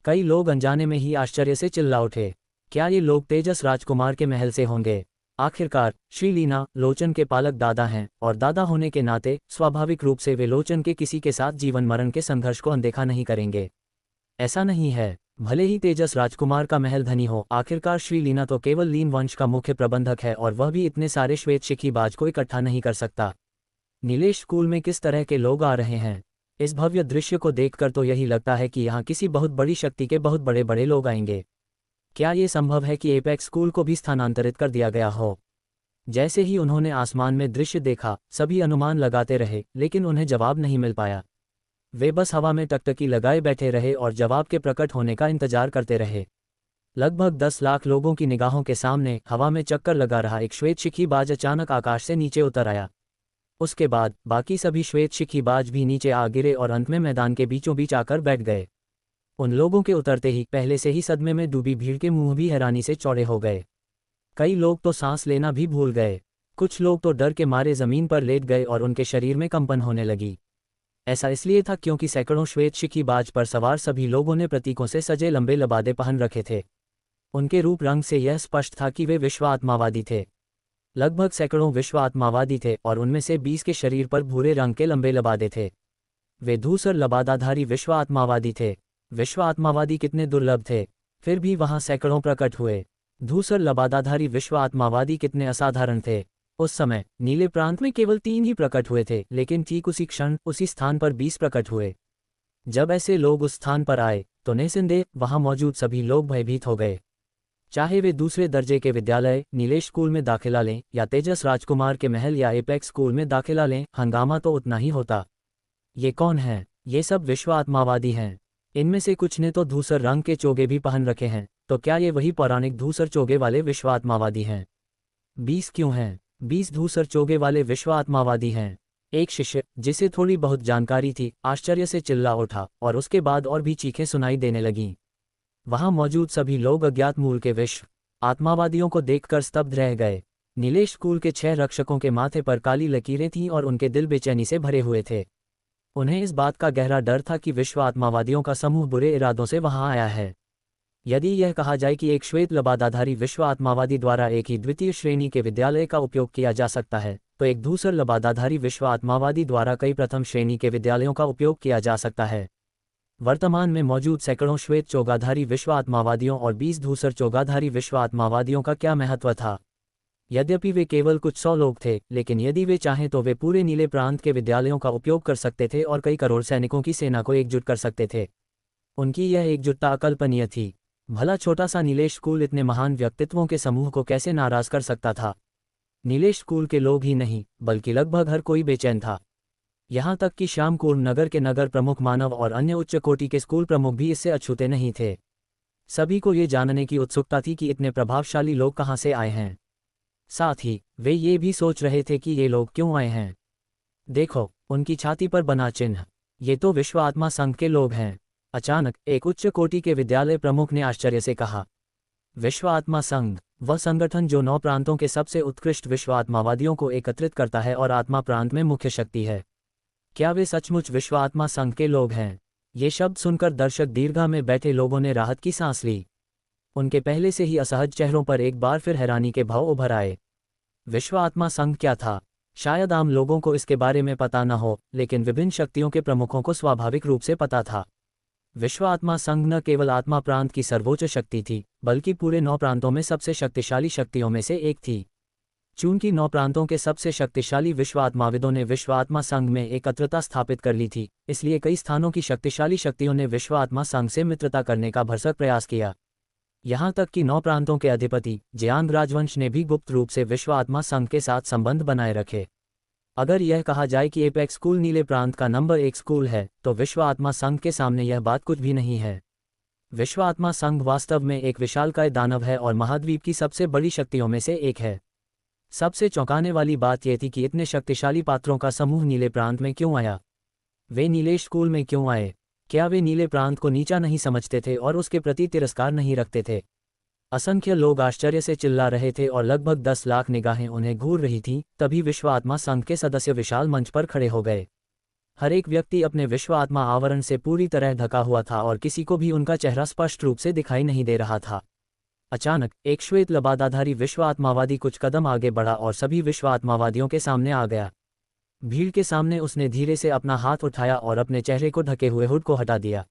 कई लोग अनजाने में ही आश्चर्य से चिल्ला उठे। क्या ये लोग तेजस राजकुमार के महल से होंगे? आखिरकार श्री लीना लोचन के पालक दादा हैं, और दादा होने के नाते स्वाभाविक रूप से वे लोचन के किसी के साथ जीवन मरण के संघर्ष को अनदेखा नहीं करेंगे। ऐसा नहीं है, भले ही तेजस राजकुमार का महल धनी हो, आखिरकार श्री लीना तो केवल लीन वंश का मुख्य प्रबंधक है, और वह भी इतने सारे श्वेत शिखीबाज को इकट्ठा नहीं कर सकता। नीलेश स्कूल में किस तरह के लोग आ रहे हैं? इस भव्य दृश्य को देखकर तो यही लगता है कि यहाँ किसी बहुत बड़ी शक्ति के बहुत बड़े बड़े लोग आएंगे। क्या ये संभव है कि एपेक्स स्कूल को भी स्थानांतरित कर दिया गया हो? जैसे ही उन्होंने आसमान में दृश्य देखा, सभी अनुमान लगाते रहे, लेकिन उन्हें जवाब नहीं मिल पाया। वे बस हवा में टकटकी लगाए बैठे रहे और जवाब के प्रकट होने का इंतजार करते रहे। लगभग 10 लाख लोगों की निगाहों के सामने हवा में चक्कर लगा रहा एक श्वेत शिखीबाज अचानक आकाश से नीचे उतर आया। उसके बाद बाकी सभी श्वेत शिखीबाज भी नीचे आ गिरे और अंत में मैदान के बीचों बीच आकर बैठ गए। उन लोगों के उतरते ही पहले से ही सदमे में डूबी भीड़ के मुंह भी हैरानी से चौड़े हो गए। कई लोग तो सांस लेना भी भूल गए। कुछ लोग तो डर के मारे जमीन पर लेट गए और उनके शरीर में कंपन होने लगी। ऐसा इसलिए था क्योंकि सैकड़ों श्वेत शिखीबाज पर सवार सभी लोगों ने प्रतीकों से सजे लंबे लबादे पहन रखे थे। उनके रूप रंग से यह स्पष्ट था कि वे विश्व आत्मावादी थे। लगभग सैकड़ों विश्व आत्मावादी थे, और उनमें से 20 के शरीर पर भूरे रंग के लंबे लबादे थे। वे धूसर लबादाधारी विश्व आत्मावादी थे। विश्व आत्मावादी कितने दुर्लभ थे, फिर भी वहां सैकड़ों प्रकट हुए। धूसर लबादाधारी विश्व आत्मावादी कितने असाधारण थे। उस समय नीले प्रांत में केवल 3 ही प्रकट हुए थे, लेकिन ठीक उसी क्षण उसी स्थान पर 20 प्रकट हुए। जब ऐसे लोग उस स्थान पर आए तो निस्संदेह वहां मौजूद सभी लोग भयभीत हो गए। चाहे वे दूसरे दर्जे के विद्यालय नीलेश स्कूल में दाखिला लें, या तेजस राजकुमार के महल या एपेक्स स्कूल में दाखिला लें, हंगामा तो उतना ही होता। ये कौन है? ये सब विश्व आत्मावादी हैं। इनमें से कुछ ने तो धूसर रंग के चोगे भी पहन रखे हैं, तो क्या ये वही पौराणिक धूसर चोगे वाले विश्व आत्मावादी हैं? 20 क्यों हैं? 20 धूसर चोगे वाले विश्व आत्मावादी हैं। एक शिष्य, जिसे थोड़ी बहुत जानकारी थी, आश्चर्य से चिल्ला उठा, और उसके बाद और भी चीखें सुनाई देने लगीं। वहां मौजूद सभी लोग अज्ञात मूल के विश्व आत्मावादियों को देखकर स्तब्ध रह गए। नीलेश स्कूल के 6 रक्षकों के माथे पर काली लकीरें थीं और उनके दिल बेचैनी से भरे हुए थे। उन्हें इस बात का गहरा डर था कि विश्व आत्मावादियों का समूह बुरे इरादों से वहां आया है। यदि यह कहा जाए कि एक श्वेत लबादाधारी विश्व आत्मावादी द्वारा एक ही द्वितीय श्रेणी के विद्यालय का उपयोग किया जा सकता है, तो एक धूसर लबादाधारी विश्व आत्मावादी द्वारा कई प्रथम श्रेणी के विद्यालयों का उपयोग किया जा सकता है। वर्तमान में मौजूद सैकड़ों श्वेत चोगाधारी विश्व आत्मावादियों और 20 धूसर चोगाधारी विश्व आत्मावादियों का क्या महत्व था? यद्यपि वे केवल कुछ 100 लोग थे, लेकिन यदि वे चाहें तो वे पूरे नीले प्रांत के विद्यालयों का उपयोग कर सकते थे और कई करोड़ सैनिकों की सेना को एकजुट कर सकते थे। उनकी यह एकजुटता अकल्पनीय थी। भला छोटा सा नीलेश स्कूल इतने महान व्यक्तित्वों के समूह को कैसे नाराज कर सकता था? नीलेश स्कूल के लोग ही नहीं, बल्कि लगभग हर कोई बेचैन था। यहाँ तक कि श्यामकुंड नगर के नगर प्रमुख मानव और अन्य उच्च कोटि के स्कूल प्रमुख भी इससे अछूते नहीं थे। सभी को ये जानने की उत्सुकता थी कि इतने प्रभावशाली लोग कहाँ से आए हैं। साथ ही वे ये भी सोच रहे थे कि ये लोग क्यों आए हैं। देखो, उनकी छाती पर बना चिन्ह, ये तो विश्व आत्मा संघ के लोग हैं। अचानक एक उच्च कोटि के विद्यालय प्रमुख ने आश्चर्य से कहा। विश्व आत्मा संघ, वह संगठन जो 9 प्रांतों के सबसे उत्कृष्ट विश्व आत्मावादियों को एकत्रित करता है और आत्मा प्रांत में मुख्य शक्ति है। क्या वे सचमुच विश्व आत्मा संघ के लोग हैं? ये शब्द सुनकर दर्शक दीर्घा में बैठे लोगों ने राहत की सांस ली। उनके पहले से ही असहज चेहरों पर एक बार फिर हैरानी के भाव उभर आए। विश्व आत्मा संघ क्या था? शायद आम लोगों को इसके बारे में पता न हो, लेकिन विभिन्न शक्तियों के प्रमुखों को स्वाभाविक रूप से पता था। विश्व आत्मा संघ न केवल आत्मा प्रांत की सर्वोच्च शक्ति थी, बल्कि पूरे 9 प्रांतों में सबसे शक्तिशाली शक्तियों में से एक थी। चूंकि 9 प्रांतों के सबसे शक्तिशाली विश्व आत्माविदों ने विश्व आत्मा संघ में एकत्रता स्थापित कर ली थी, इसलिए कई स्थानों की शक्तिशाली शक्तियों ने विश्व आत्मा संघ से मित्रता करने का भरसक प्रयास किया। यहाँ तक कि 9 प्रांतों के अधिपति जियांग राजवंश ने भी गुप्त रूप से विश्व आत्मा संघ के साथ संबंध बनाए रखे। अगर यह कहा जाए कि एपेक्स स्कूल नीले प्रांत का नंबर 1 स्कूल है, तो विश्व आत्मा संघ के सामने यह बात कुछ भी नहीं है। विश्व आत्मा संघ वास्तव में एक विशालकाय दानव है और महाद्वीप की सबसे बड़ी शक्तियों में से एक है। सबसे चौंकाने वाली बात यह थी कि इतने शक्तिशाली पात्रों का समूह नीले प्रांत में क्यों आया। वे नीलेश स्कूल में क्यों आए? क्या वे नीले प्रांत को नीचा नहीं समझते थे और उसके प्रति तिरस्कार नहीं रखते थे? असंख्य लोग आश्चर्य से चिल्ला रहे थे और लगभग 10 लाख निगाहें उन्हें घूर रही थीं। तभी विश्व आत्मा संघ के सदस्य विशाल मंच पर खड़े हो गए। हर एक व्यक्ति अपने विश्व आत्मा आवरण से पूरी तरह ढका हुआ था और किसी को भी उनका चेहरा स्पष्ट रूप से दिखाई नहीं दे रहा था। अचानक एक श्वेत लबादाधारी विश्व आत्मावादी कुछ कदम आगे बढ़ा और सभी विश्व आत्मावादियों के सामने आ गया। भीड़ के सामने उसने धीरे से अपना हाथ उठाया और अपने चेहरे को ढके हुए हुड को हटा दिया।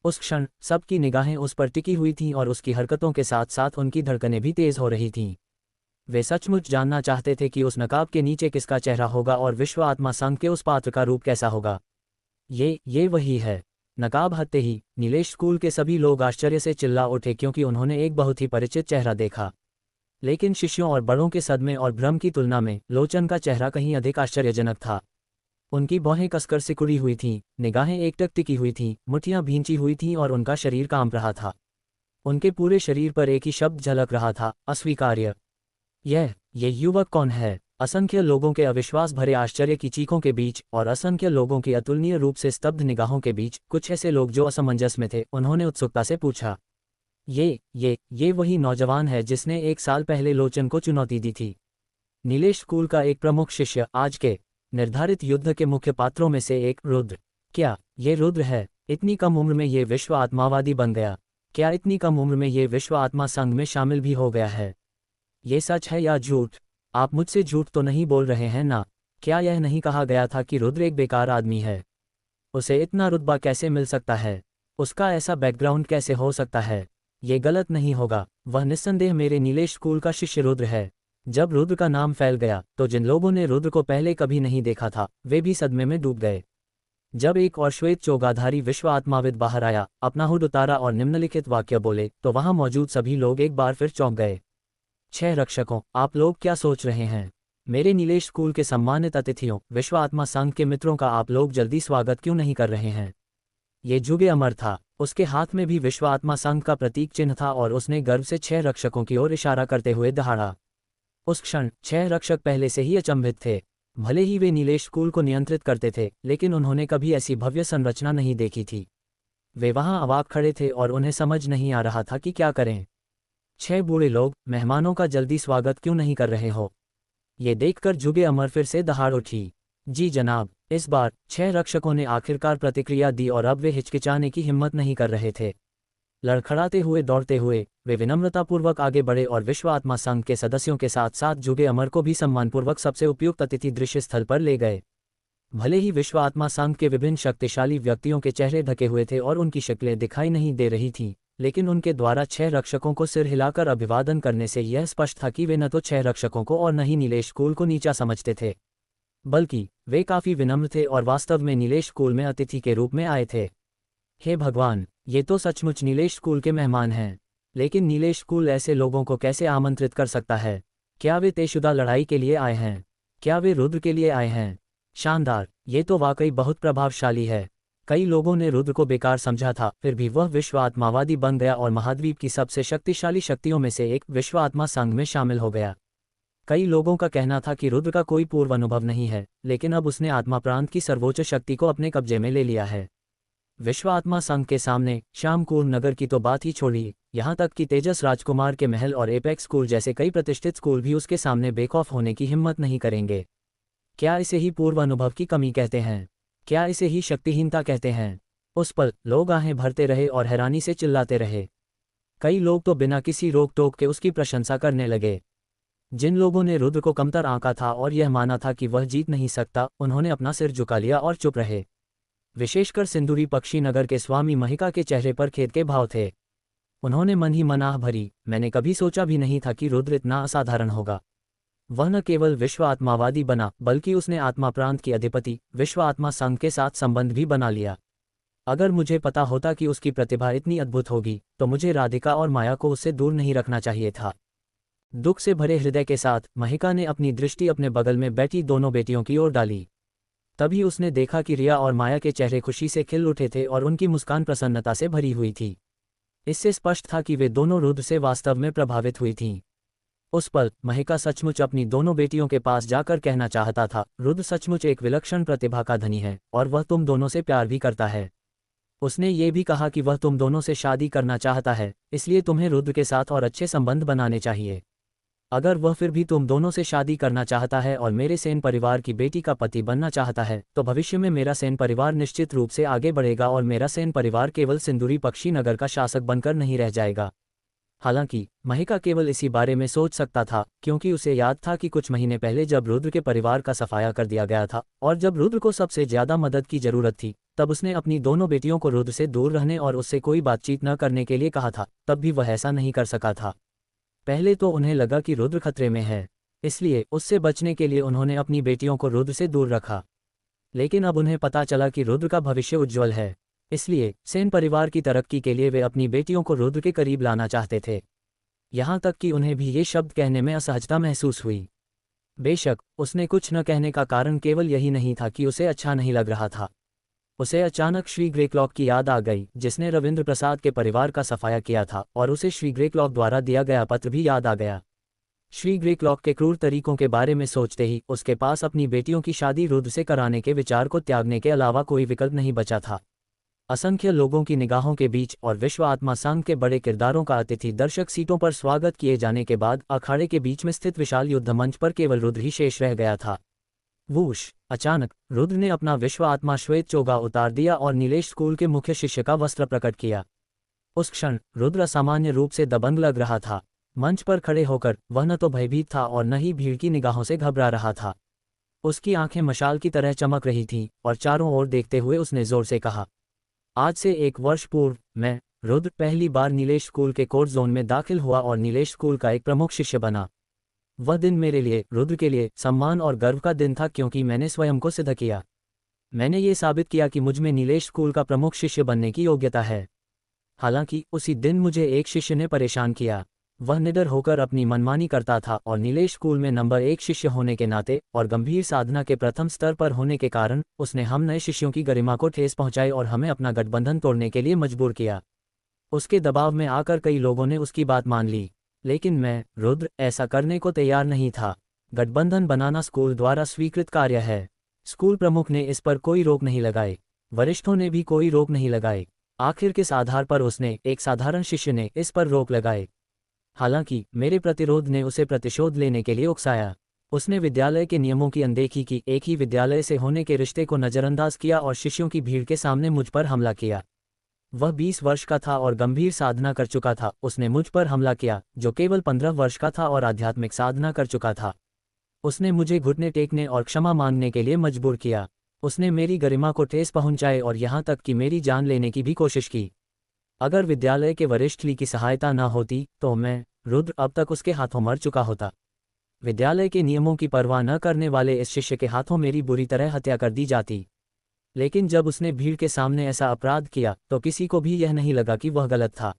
उस क्षण सबकी निगाहें उस पर टिकी हुई थीं और उसकी हरकतों के साथ साथ उनकी धड़कनें भी तेज हो रही थीं। वे सचमुच जानना चाहते थे कि उस नकाब के नीचे किसका चेहरा होगा और विश्व आत्मा संघ के उस पात्र का रूप कैसा होगा। ये वही है। नकाब हटते ही नीलेश स्कूल के सभी लोग आश्चर्य से चिल्ला उठे, क्योंकि उन्होंने एक बहुत ही परिचित चेहरा देखा। लेकिन शिष्यों और बड़ों के सदमे और भ्रम की तुलना में लोचन का चेहरा कहीं अधिक आश्चर्यजनक था। उनकी भौहें कसकर सिकुड़ी हुई थीं, निगाहें एकटक टिकी हुई थीं, मुट्ठियां भींची हुई थीं और उनका शरीर कांप रहा था। उनके पूरे शरीर पर एक ही शब्द झलक रहा था, अस्वीकार्य। ये युवक कौन है? असंख्य लोगों के अविश्वास भरे आश्चर्य की चीखों के बीच और असंख्य लोगों की अतुलनीय रूप से स्तब्ध निगाहों के बीच कुछ ऐसे लोग जो असमंजस में थे, उन्होंने उत्सुकता से पूछा, ये वही नौजवान है जिसने 1 साल पहले लोचन को चुनौती दी थी? नीलेश स्कूल का एक प्रमुख शिष्य, आज के निर्धारित युद्ध के मुख्य पात्रों में से एक, रुद्र। क्या ये रुद्र है? इतनी कम उम्र में ये विश्व आत्मावादी बन गया? क्या इतनी कम उम्र में ये विश्व आत्मा संघ में शामिल भी हो गया है? ये सच है या झूठ? आप मुझसे झूठ तो नहीं बोल रहे हैं ना? क्या यह नहीं कहा गया था कि रुद्र एक बेकार आदमी है? उसे इतना रुतबा कैसे मिल सकता है? उसका ऐसा बैकग्राउंड कैसे हो सकता है? ये गलत नहीं होगा। वह निस्संदेह मेरे नीलेश स्कूल का शिष्य रुद्र है। जब रुद्र का नाम फैल गया तो जिन लोगों ने रुद्र को पहले कभी नहीं देखा था, वे भी सदमे में डूब गए। जब एक और श्वेत चोगाधारी विश्व आत्माविद बाहर आया, अपना हुड उतारा और निम्नलिखित वाक्य बोले, तो वहां मौजूद सभी लोग एक बार फिर चौंक गए। 6 रक्षकों, आप लोग क्या सोच रहे हैं? मेरे नीलेश स्कूल के सम्मानित अतिथियों, विश्व आत्मा संघ के मित्रों का आप लोग जल्दी स्वागत क्यों नहीं कर रहे हैं? ये जुगे अमर था। उसके हाथ में भी विश्व आत्मा संघ का प्रतीक चिन्ह था और उसने गर्व से 6 रक्षकों की ओर इशारा करते हुए दहाड़ा। उस क्षण 6 रक्षक पहले से ही अचंभित थे। भले ही वे नीलेश स्कूल को नियंत्रित करते थे, लेकिन उन्होंने कभी ऐसी भव्य संरचना नहीं देखी थी। वे वहां अवाक खड़े थे और उन्हें समझ नहीं आ रहा था कि क्या करें। 6 बूढ़े लोग, मेहमानों का जल्दी स्वागत क्यों नहीं कर रहे हो? ये देखकर जुगे अमर फिर से दहाड़ उठी। जी जनाब। इस बार 6 रक्षकों ने आखिरकार प्रतिक्रिया दी और अब वे हिचकिचाने की हिम्मत नहीं कर रहे थे। लड़खड़ाते हुए दौड़ते हुए वे विनम्रतापूर्वक आगे बढ़े और विश्व आत्मा संघ के सदस्यों के साथ साथ जुगे अमर को भी सम्मानपूर्वक सबसे उपयुक्त अतिथि दृश्य स्थल पर ले गए। भले ही विश्व आत्मा संघ के विभिन्न शक्तिशाली व्यक्तियों के चेहरे ढके हुए थे और उनकी शक्लें दिखाई नहीं दे रही थीं, लेकिन उनके द्वारा 6 रक्षकों को सिर हिलाकर अभिवादन करने से यह स्पष्ट था कि वे न तो 6 रक्षकों को और न ही नीलेश स्कूल को नीचा समझते थे, बल्कि वे काफी विनम्र थे और वास्तव में नीलेश स्कूल में अतिथि के रूप में आए थे। हे भगवान, ये तो सचमुच नीलेश स्कूल के मेहमान हैं। लेकिन नीलेश स्कूल ऐसे लोगों को कैसे आमंत्रित कर सकता है? क्या वे तयशुदा लड़ाई के लिए आए हैं? क्या वे रुद्र के लिए आए हैं? शानदार, ये तो वाकई बहुत प्रभावशाली है। कई लोगों ने रुद्र को बेकार समझा था, फिर भी वह विश्व आत्मावादी बन गया और महाद्वीप की सबसे शक्तिशाली शक्तियों में से एक विश्व आत्मा संघ में शामिल हो गया। कई लोगों का कहना था कि रुद्र का कोई पूर्व अनुभव नहीं है, लेकिन अब उसने आत्मा प्रांत की सर्वोच्च शक्ति को अपने कब्जे में ले लिया है। विश्व आत्मा संघ के सामने श्यामकूर नगर की तो बात ही छोड़िए, यहाँ तक कि तेजस राजकुमार के महल और एपेक्स स्कूल जैसे कई प्रतिष्ठित स्कूल भी उसके सामने बेखौफ होने की हिम्मत नहीं करेंगे। क्या इसे ही पूर्व अनुभव की कमी कहते हैं? क्या इसे ही शक्तिहीनता कहते हैं? उस पल लोग आहें भरते रहे और हैरानी से चिल्लाते रहे। कई लोग तो बिना किसी रोक टोक के उसकी प्रशंसा करने लगे। जिन लोगों ने रुद्र को कमतर आंका था और यह माना था कि वह जीत नहीं सकता, उन्होंने अपना सिर झुका लिया और चुप रहे। विशेषकर सिंदूरी पक्षी नगर के स्वामी महिका के चेहरे पर खेद के भाव थे। उन्होंने मन ही मन आह भरी, मैंने कभी सोचा भी नहीं था कि रुद्र इतना असाधारण होगा। वह न केवल विश्व आत्मावादी बना, बल्कि उसने आत्मा प्रांत की अधिपति विश्व आत्मा संघ के साथ संबंध भी बना लिया। अगर मुझे पता होता कि उसकी प्रतिभा इतनी अद्भुत होगी, तो मुझे राधिका और माया को उससे दूर नहीं रखना चाहिए था। दुख से भरे हृदय के साथ महिका ने अपनी दृष्टि अपने बगल में बैठी दोनों बेटियों की ओर डाली। तभी उसने देखा कि रिया और माया के चेहरे खुशी से खिल उठे थे और उनकी मुस्कान प्रसन्नता से भरी हुई थी। इससे स्पष्ट था कि वे दोनों रुद्र से वास्तव में प्रभावित हुई थीं। उस पल महिका सचमुच अपनी दोनों बेटियों के पास जाकर कहना चाहता था, रुद्र सचमुच एक विलक्षण प्रतिभा का धनी है और वह तुम दोनों से प्यार भी करता है। उसने ये भी कहा कि वह तुम दोनों से शादी करना चाहता है, इसलिए तुम्हें रुद्र के साथ और अच्छे संबंध बनाने चाहिए। अगर वह फिर भी तुम दोनों से शादी करना चाहता है और मेरे सेन परिवार की बेटी का पति बनना चाहता है, तो भविष्य में मेरा सेन परिवार निश्चित रूप से आगे बढ़ेगा और मेरा सेन परिवार केवल सिंदूरी पक्षी नगर का शासक बनकर नहीं रह जाएगा। हालांकि महिका केवल इसी बारे में सोच सकता था, क्योंकि उसे याद था कि कुछ महीने पहले जब रुद्र के परिवार का सफाया कर दिया गया था और जब रुद्र को सबसे ज्यादा मदद की जरूरत थी, तब उसने अपनी दोनों बेटियों को रुद्र से दूर रहने और उससे कोई बातचीत न करने के लिए कहा था। तब भी वह ऐसा नहीं कर सका था। पहले तो उन्हें लगा कि रुद्र खतरे में है, इसलिए उससे बचने के लिए उन्होंने अपनी बेटियों को रुद्र से दूर रखा। लेकिन अब उन्हें पता चला कि रुद्र का भविष्य उज्ज्वल है, इसलिए सेन परिवार की तरक्की के लिए वे अपनी बेटियों को रुद्र के करीब लाना चाहते थे। यहाँ तक कि उन्हें भी ये शब्द कहने में असहजता महसूस हुई। बेशक उसने कुछ न कहने का कारण केवल यही नहीं था कि उसे अच्छा नहीं लग रहा था। उसे अचानक श्री ग्रेक्लॉक की याद आ गई, जिसने रविंद्र प्रसाद के परिवार का सफाया किया था, और उसे श्री ग्रेक्लॉक द्वारा दिया गया पत्र भी याद आ गया। श्री ग्रेक्लॉक के क्रूर तरीकों के बारे में सोचते ही उसके पास अपनी बेटियों की शादी रुद्र से कराने के विचार को त्यागने के अलावा कोई विकल्प नहीं बचा था। असंख्य लोगों की निगाहों के बीच और विश्व आत्मा संघ के बड़े किरदारों का अतिथि दर्शक सीटों पर स्वागत किए जाने के बाद अखाड़े के बीच में स्थित विशाल युद्ध मंच पर केवल रुद्र ही शेष रह गया था। वूश! अचानक रुद्र ने अपना विश्व आत्मा श्वेत चोगा उतार दिया और नीलेश स्कूल के मुख्य शिष्य का वस्त्र प्रकट किया। उस क्षण रुद्र असामान्य रूप से दबंग लग रहा था। मंच पर खड़े होकर वह न तो भयभीत था और न ही भीड़ की निगाहों से घबरा रहा था। उसकी आंखें मशाल की तरह चमक रही थीं और चारों ओर देखते हुए उसने जोर से कहा, आज से 1 वर्ष पूर्व मैं रुद्र पहली बार नीलेश स्कूल के कोर्ट जोन में दाखिल हुआ और नीलेश स्कूल का एक प्रमुख शिष्य बना। वह दिन मेरे लिए, रुद्र के लिए सम्मान और गर्व का दिन था, क्योंकि मैंने स्वयं को सिद्ध किया। मैंने ये साबित किया कि मुझ में नीलेश स्कूल का प्रमुख शिष्य बनने की योग्यता है। हालांकि उसी दिन मुझे एक शिष्य ने परेशान किया। वह निडर होकर अपनी मनमानी करता था और नीलेश स्कूल में नंबर 1 शिष्य होने के नाते और गंभीर साधना के प्रथम स्तर पर होने के कारण उसने हम नए शिष्यों की गरिमा को ठेस पहुंचाई और हमें अपना गठबंधन तोड़ने के लिए मजबूर किया। उसके दबाव में आकर कई लोगों ने उसकी बात मान ली, लेकिन मैं, रुद्र, ऐसा करने को तैयार नहीं था। गठबंधन बनाना स्कूल द्वारा स्वीकृत कार्य है। स्कूल प्रमुख ने इस पर कोई रोक नहीं लगाई, वरिष्ठों ने भी कोई रोक नहीं लगाई। आखिर किस आधार पर उसने, एक साधारण शिष्य ने, इस पर रोक लगाई? हालांकि मेरे प्रतिरोध ने उसे प्रतिशोध लेने के लिए उकसाया। उसने विद्यालय के नियमों की अनदेखी की, एक ही विद्यालय से होने के रिश्ते को नज़रअंदाज किया और शिष्यों की भीड़ के सामने मुझ पर हमला किया। वह 20 वर्ष का था और गंभीर साधना कर चुका था। उसने मुझ पर हमला किया, जो केवल 15 वर्ष का था और आध्यात्मिक साधना कर चुका था। उसने मुझे घुटने टेकने और क्षमा मांगने के लिए मजबूर किया। उसने मेरी गरिमा को ठेस पहुंचाई और यहाँ तक कि मेरी जान लेने की भी कोशिश की। अगर विद्यालय के वरिष्ठ ली की सहायता न होती तो मैं, रुद्र, अब तक उसके हाथों मर चुका होता। विद्यालय के नियमों की परवाह न करने वाले इस शिष्य के हाथों मेरी बुरी तरह हत्या कर दी जाती। लेकिन जब उसने भीड़ के सामने ऐसा अपराध किया तो किसी को भी यह नहीं लगा कि वह गलत था,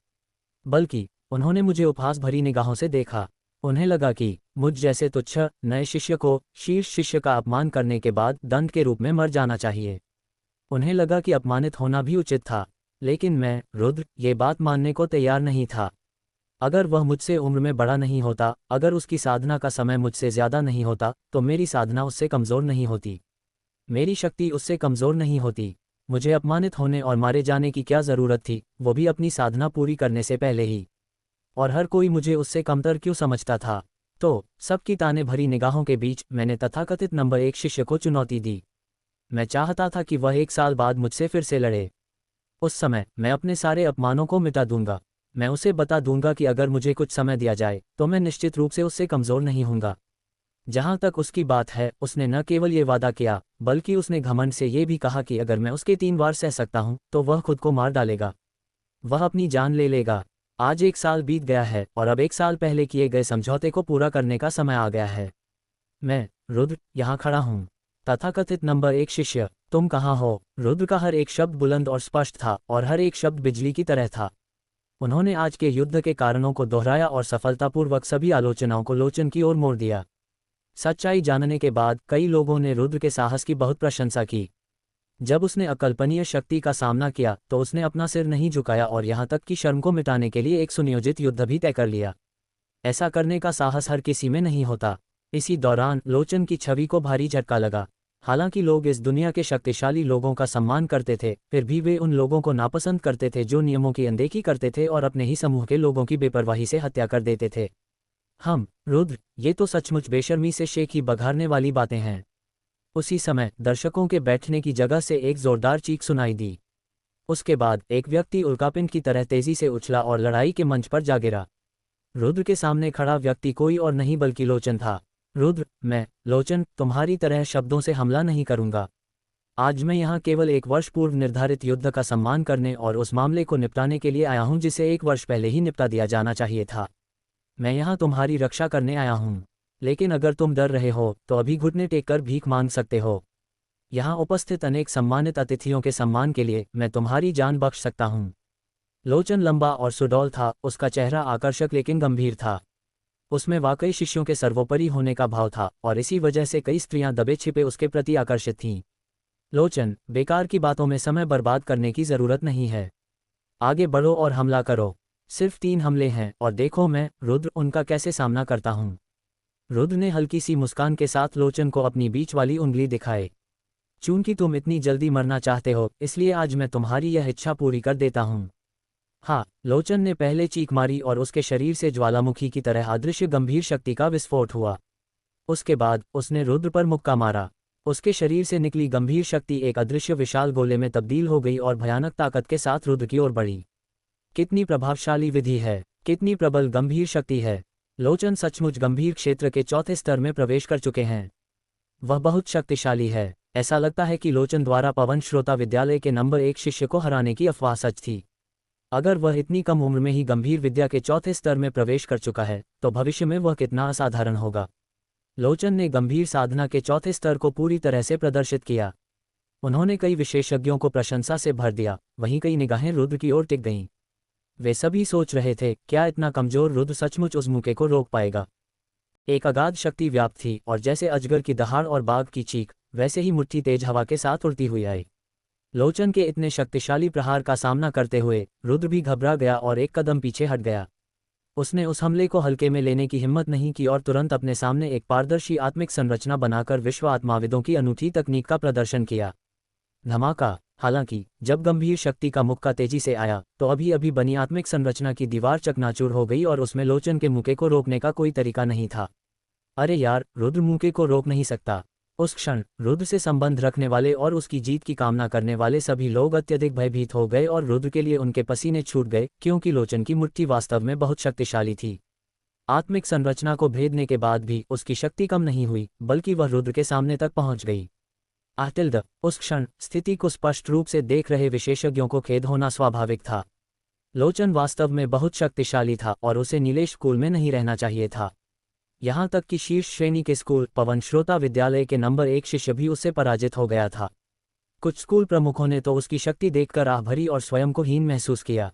बल्कि उन्होंने मुझे उपहास भरी निगाहों से देखा। उन्हें लगा कि मुझ जैसे तुच्छ नए शिष्य को शीर्ष शिष्य का अपमान करने के बाद दंड के रूप में मर जाना चाहिए। उन्हें लगा कि अपमानित होना भी उचित था, लेकिन मैं, रुद्र, ये बात मानने को तैयार नहीं था। अगर वह मुझसे उम्र में बड़ा नहीं होता, अगर उसकी साधना का समय मुझसे ज्यादा नहीं होता, तो मेरी साधना उससे कमज़ोर नहीं होती, मेरी शक्ति उससे कमज़ोर नहीं होती। मुझे अपमानित होने और मारे जाने की क्या ज़रूरत थी, वो भी अपनी साधना पूरी करने से पहले ही? और हर कोई मुझे उससे कमतर क्यों समझता था? तो सबकी ताने भरी निगाहों के बीच मैंने तथाकथित नंबर 1 शिष्य को चुनौती दी। मैं चाहता था कि वह 1 साल बाद मुझसे फिर से लड़े। उस समय मैं अपने सारे अपमानों को मिटा दूंगा। मैं उसे बता दूंगा कि अगर मुझे कुछ समय दिया जाए तो मैं निश्चित रूप से उससे कमज़ोर नहीं होऊंगा। जहां तक उसकी बात है, उसने न केवल ये वादा किया, बल्कि उसने घमंड से ये भी कहा कि अगर मैं उसके 3 बार सह सकता हूं, तो वह खुद को मार डालेगा। वह अपनी जान ले लेगा। आज 1 साल बीत गया है और अब 1 साल पहले किए गए समझौते को पूरा करने का समय आ गया है। मैं, रुद्र, यहाँ खड़ा हूँ। तथाकथित नंबर 1 शिष्य, तुम कहाँ हो? रुद्र का हर एक शब्द बुलंद और स्पष्ट था और हर एक शब्द बिजली की तरह था। उन्होंने आज के युद्ध के कारणों को दोहराया और सफलतापूर्वक सभी आलोचनाओं को लोचन की ओर मोड़ दिया। सच्चाई जानने के बाद कई लोगों ने रुद्र के साहस की बहुत प्रशंसा की। जब उसने अकल्पनीय शक्ति का सामना किया तो उसने अपना सिर नहीं झुकाया और यहाँ तक कि शर्म को मिटाने के लिए एक सुनियोजित युद्ध भी तय कर लिया। ऐसा करने का साहस हर किसी में नहीं होता। इसी दौरान लोचन की छवि को भारी झटका लगा। हालांकि लोग इस दुनिया के शक्तिशाली लोगों का सम्मान करते थे, फिर भी वे उन लोगों को नापसंद करते थे जो नियमों की अनदेखी करते थे और अपने ही समूह के लोगों की बेपरवाही से हत्या कर देते थे। रुद्र, ये तो सचमुच बेशर्मी से शेख ही बघारने वाली बातें हैं। उसी समय दर्शकों के बैठने की जगह से एक जोरदार चीख सुनाई दी। उसके बाद एक व्यक्ति उल्कापिंड की तरह तेजी से उछला और लड़ाई के मंच पर जा गिरा। रुद्र के सामने खड़ा व्यक्ति कोई और नहीं बल्कि लोचन था। रुद्र, मैं, लोचन, तुम्हारी तरह शब्दों से हमला नहीं करूंगा। आज मैं यहाँ केवल 1 वर्ष पूर्व निर्धारित युद्ध का सम्मान करने और उस मामले को निपटाने के लिए आया हूँ जिसे 1 वर्ष पहले ही निपटा दिया जाना चाहिए था। मैं यहाँ तुम्हारी रक्षा करने आया हूँ। लेकिन अगर तुम डर रहे हो तो अभी घुटने टेक कर भीख मांग सकते हो। यहाँ उपस्थित अनेक सम्मानित अतिथियों के सम्मान के लिए मैं तुम्हारी जान बख्श सकता हूँ। लोचन लंबा और सुडौल था, उसका चेहरा आकर्षक लेकिन गंभीर था। उसमें वाकई शिष्यों के सर्वोपरि होने का भाव था और इसी वजह से कई स्त्रियां दबे छिपे उसके प्रति आकर्षित थीं। लोचन, बेकार की बातों में समय बर्बाद करने की जरूरत नहीं है। आगे बढ़ो और हमला करो। सिर्फ 3 हमले हैं और देखो मैं, रुद्र, उनका कैसे सामना करता हूँ। रुद्र ने हल्की सी मुस्कान के साथ लोचन को अपनी बीच वाली उंगली दिखाई। चूंकि तुम इतनी जल्दी मरना चाहते हो, इसलिए आज मैं तुम्हारी यह इच्छा पूरी कर देता हूँ। हाँ, लोचन ने पहले चीख मारी और उसके शरीर से ज्वालामुखी की तरह अदृश्य गंभीर शक्ति का विस्फोट हुआ। उसके बाद उसने रुद्र पर मुक्का मारा। उसके शरीर से निकली गंभीर शक्ति एक अदृश्य विशाल गोले में तब्दील हो गई और भयानक ताकत के साथ रुद्र की ओर बढ़ी। कितनी प्रभावशाली विधि है, कितनी प्रबल गंभीर शक्ति है। लोचन सचमुच गंभीर क्षेत्र के 4थे स्तर में प्रवेश कर चुके हैं। वह बहुत शक्तिशाली है। ऐसा लगता है कि लोचन द्वारा पवन श्रोता विद्यालय के नंबर 1 शिष्य को हराने की अफवाह सच थी। अगर वह इतनी कम उम्र में ही गंभीर विद्या के 4थे स्तर में प्रवेश कर चुका है, तो भविष्य में वह कितना असाधारण होगा। लोचन ने गंभीर साधना के 4थे स्तर को पूरी तरह से प्रदर्शित किया। उन्होंने कई विशेषज्ञों को प्रशंसा से भर दिया, वहीं कई निगाहें रुद्र की ओर टिक गईं। वे सभी सोच रहे थे, क्या इतना कमजोर रुद्र सचमुच उस मौके को रोक पाएगा। एक अगाध शक्ति व्याप्त थी और जैसे अजगर की दहाड़ और बाघ की चीख, वैसे ही मुट्ठी तेज हवा के साथ उड़ती हुई आई। लोचन के इतने शक्तिशाली प्रहार का सामना करते हुए रुद्र भी घबरा गया और एक कदम पीछे हट गया। उसने उस हमले को हल्के में लेने की हिम्मत नहीं की और तुरंत अपने सामने एक पारदर्शी आत्मिक संरचना बनाकर विश्व आत्माविदों की अनूठी तकनीक का प्रदर्शन किया। धमाका। हालांकि जब गंभीर शक्ति का मुक्का तेजी से आया तो अभी अभी बनी आत्मिक संरचना की दीवार चकनाचूर हो गई और उसमें लोचन के मुक्के को रोकने का कोई तरीका नहीं था। अरे यार, रुद्र मुक्के को रोक नहीं सकता। उस क्षण रुद्र से संबंध रखने वाले और उसकी जीत की कामना करने वाले सभी लोग अत्यधिक भयभीत हो गए और रुद्र के लिए उनके पसीने छूट गए, क्योंकि लोचन की मुट्ठी वास्तव में बहुत शक्तिशाली थी। आत्मिक संरचना को भेदने के बाद भी उसकी शक्ति कम नहीं हुई, बल्कि वह रुद्र के सामने तक पहुंच गई। उस क्षण स्थिति को स्पष्ट रूप से देख रहे विशेषज्ञों को खेद होना स्वाभाविक था। लोचन वास्तव में बहुत शक्तिशाली था और उसे नीलेश स्कूल में नहीं रहना चाहिए था। यहाँ तक कि शीर्ष श्रेणी के स्कूल पवन श्रोता विद्यालय के नंबर 1 शिष्य भी उससे पराजित हो गया था। कुछ स्कूल प्रमुखों ने तो उसकी शक्ति देखकर आह भरी और स्वयं को हीन महसूस किया।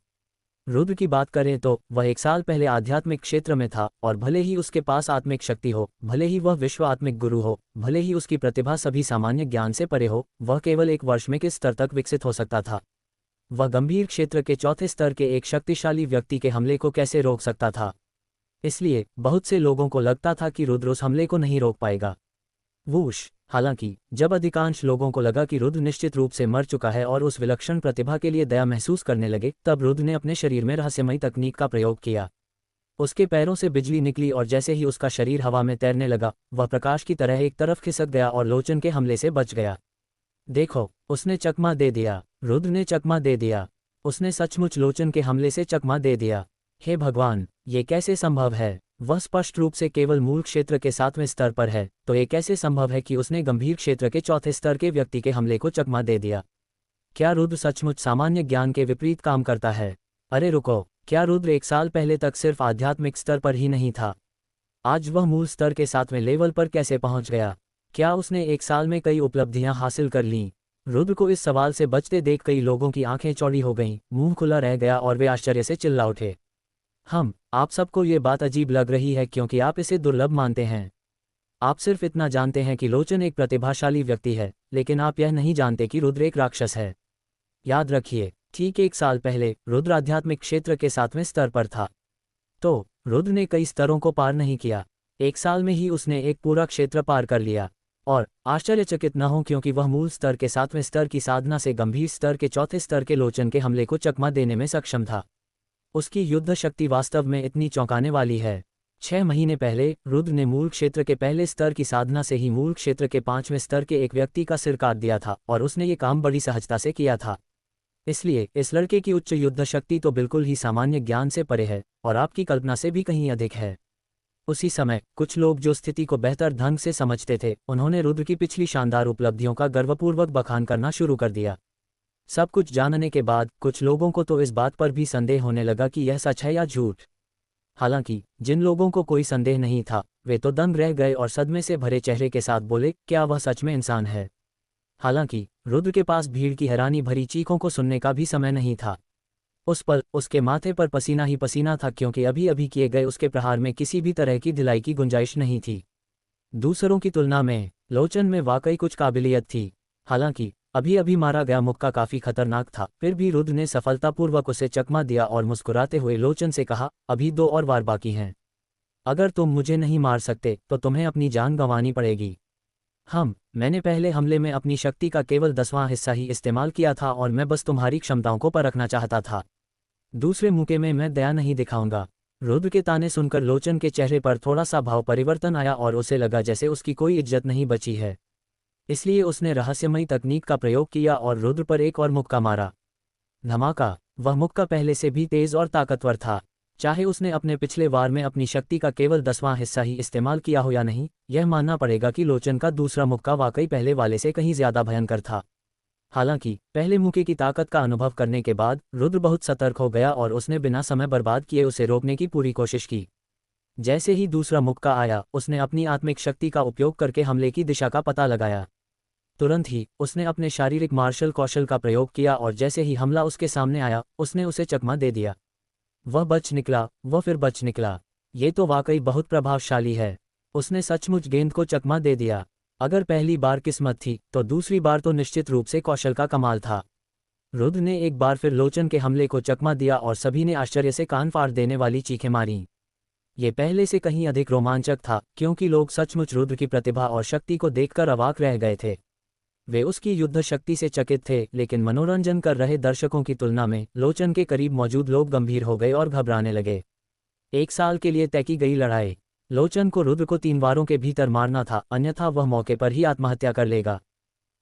रुद्र की बात करें तो वह 1 साल पहले आध्यात्मिक क्षेत्र में था और भले ही उसके पास आत्मिक शक्ति हो, भले ही वह विश्व आत्मिक गुरु हो, भले ही उसकी प्रतिभा सभी सामान्य ज्ञान से परे हो, वह केवल 1 वर्ष में किस स्तर तक विकसित हो सकता था। वह गंभीर क्षेत्र के 4थे स्तर के एक शक्तिशाली व्यक्ति के हमले को कैसे रोक सकता था। इसलिए बहुत से लोगों को लगता था कि रुद्र उस हमले को नहीं रोक पाएगा। वूश। हालांकि जब अधिकांश लोगों को लगा कि रुद्र निश्चित रूप से मर चुका है और उस विलक्षण प्रतिभा के लिए दया महसूस करने लगे, तब रुद्र ने अपने शरीर में रहस्यमयी तकनीक का प्रयोग किया। उसके पैरों से बिजली निकली और जैसे ही उसका शरीर हवा में तैरने लगा, वह प्रकाश की तरह एक तरफ खिसक गया और लोचन के हमले से बच गया। देखो, उसने चकमा दे दिया। रुद्र ने चकमा दे दिया। उसने सचमुच लोचन के हमले से चकमा दे दिया। हे भगवान, ये कैसे संभव है? वह स्पष्ट रूप से केवल मूल क्षेत्र के 7वें स्तर पर है, तो ये कैसे संभव है कि उसने गंभीर क्षेत्र के 4थे स्तर के व्यक्ति के हमले को चकमा दे दिया? क्या रुद्र सचमुच सामान्य ज्ञान के विपरीत काम करता है? अरे रुको, क्या रुद्र 1 साल पहले तक सिर्फ आध्यात्मिक स्तर पर ही नहीं था? आज वह मूल स्तर के 7वें लेवल पर कैसे पहुंच गया? क्या उसने 1 साल में कई उपलब्धियां हासिल कर लीं? रुद्र को इस सवाल से बचते देख कई लोगों की आंखें चौड़ी हो गईं, मुंह खुला रह गया और वे आश्चर्य से चिल्ला उठे। आप सबको ये बात अजीब लग रही है क्योंकि आप इसे दुर्लभ मानते हैं। आप सिर्फ इतना जानते हैं कि लोचन एक प्रतिभाशाली व्यक्ति है, लेकिन आप यह नहीं जानते कि रुद्र एक राक्षस है। याद रखिए, ठीक 1 साल पहले रुद्र आध्यात्मिक क्षेत्र के 7वें स्तर पर था। तो रुद्र ने कई स्तरों को पार नहीं किया, 1 साल में ही उसने एक पूरा क्षेत्र पार कर लिया। और आश्चर्यचकित न हो क्योंकि वह मूल स्तर के 7वें स्तर की साधना से गंभीर स्तर के 4थे स्तर के लोचन के हमले को चकमा देने में सक्षम था। उसकी युद्ध शक्ति वास्तव में इतनी चौंकाने वाली है। 6 महीने पहले रुद्र ने मूल क्षेत्र के पहले स्तर की साधना से ही मूल क्षेत्र के 5वें स्तर के एक व्यक्ति का सिर काट दिया था, और उसने ये काम बड़ी सहजता से किया था। इसलिए इस लड़के की उच्च युद्ध शक्ति तो बिल्कुल ही सामान्य ज्ञान से परे है, और आपकी कल्पना से भी कहीं अधिक है। उसी समय कुछ लोग जो स्थिति को बेहतर ढंग से समझते थे, उन्होंने रुद्र की पिछली शानदार उपलब्धियों का गर्वपूर्वक बखान करना शुरू कर दिया। सब कुछ जानने के बाद कुछ लोगों को तो इस बात पर भी संदेह होने लगा कि यह सच है या झूठ। हालांकि जिन लोगों को कोई संदेह नहीं था, वे तो दंग रह गए और सदमे से भरे चेहरे के साथ बोले, क्या वह सच में इंसान है? हालांकि रुद्र के पास भीड़ की हैरानी भरी चीखों को सुनने का भी समय नहीं था। उस पल उसके माथे पर पसीना ही पसीना था, क्योंकि अभी अभी किए गए उसके प्रहार में किसी भी तरह की ढिलाई की गुंजाइश नहीं थी। दूसरों की तुलना में लोचन में वाकई कुछ काबिलियत थी। हालांकि अभी अभी मारा गया मुक्का काफी खतरनाक था, फिर भी रुद्र ने सफलतापूर्वक उसे चकमा दिया और मुस्कुराते हुए लोचन से कहा, अभी 2 और वार बाकी हैं। अगर तुम मुझे नहीं मार सकते तो तुम्हें अपनी जान गंवानी पड़ेगी। मैंने पहले हमले में अपनी शक्ति का केवल 10वां हिस्सा ही इस्तेमाल किया था, और मैं बस तुम्हारी क्षमताओं को परखना चाहता था। दूसरे मौके में मैं दया नहीं दिखाऊंगा। रुद्र के ताने सुनकर लोचन के चेहरे पर थोड़ा सा भाव परिवर्तन आया और उसे लगा जैसे उसकी कोई इज्जत नहीं बची है। इसलिए उसने रहस्यमयी तकनीक का प्रयोग किया और रुद्र पर एक और मुक्का मारा। धमाका! वह मुक्का पहले से भी तेज और ताकतवर था। चाहे उसने अपने पिछले वार में अपनी शक्ति का केवल 10वां हिस्सा ही इस्तेमाल किया हो या नहीं, यह मानना पड़ेगा कि लोचन का दूसरा मुक्का वाकई पहले वाले से कहीं ज्यादा भयंकर था। हालांकि पहले मुक्के की ताकत का अनुभव करने के बाद रुद्र बहुत सतर्क हो गया और उसने बिना समय बर्बाद किए उसे रोकने की पूरी कोशिश की। जैसे ही दूसरा मुक्का आया, उसने अपनी आत्मिक शक्ति का उपयोग करके हमले की दिशा का पता लगाया। तुरंत ही उसने अपने शारीरिक मार्शल कौशल का प्रयोग किया और जैसे ही हमला उसके सामने आया, उसने उसे चकमा दे दिया। वह बच निकला, वह फिर बच निकला। ये तो वाकई बहुत प्रभावशाली है। उसने सचमुच गेंद को चकमा दे दिया। अगर पहली बार किस्मत थी, तो दूसरी बार तो निश्चित रूप से कौशल का कमाल था। रुद्र ने एक बार फिर लोचन के हमले को चकमा दिया और सभी ने आश्चर्य से कान फाड़ देने वाली चीखें मारीं। ये पहले से कहीं अधिक रोमांचक था, क्योंकि लोग सचमुच रुद्र की प्रतिभा और शक्ति को देखकर अवाक रह गए थे। वे उसकी युद्ध शक्ति से चकित थे, लेकिन मनोरंजन कर रहे दर्शकों की तुलना में लोचन के करीब मौजूद लोग गंभीर हो गए और घबराने लगे। 1 साल के लिए तय की गई लड़ाई। लोचन को रुद्र को 3 वारों के भीतर मारना था, अन्यथा वह मौके पर ही आत्महत्या कर लेगा।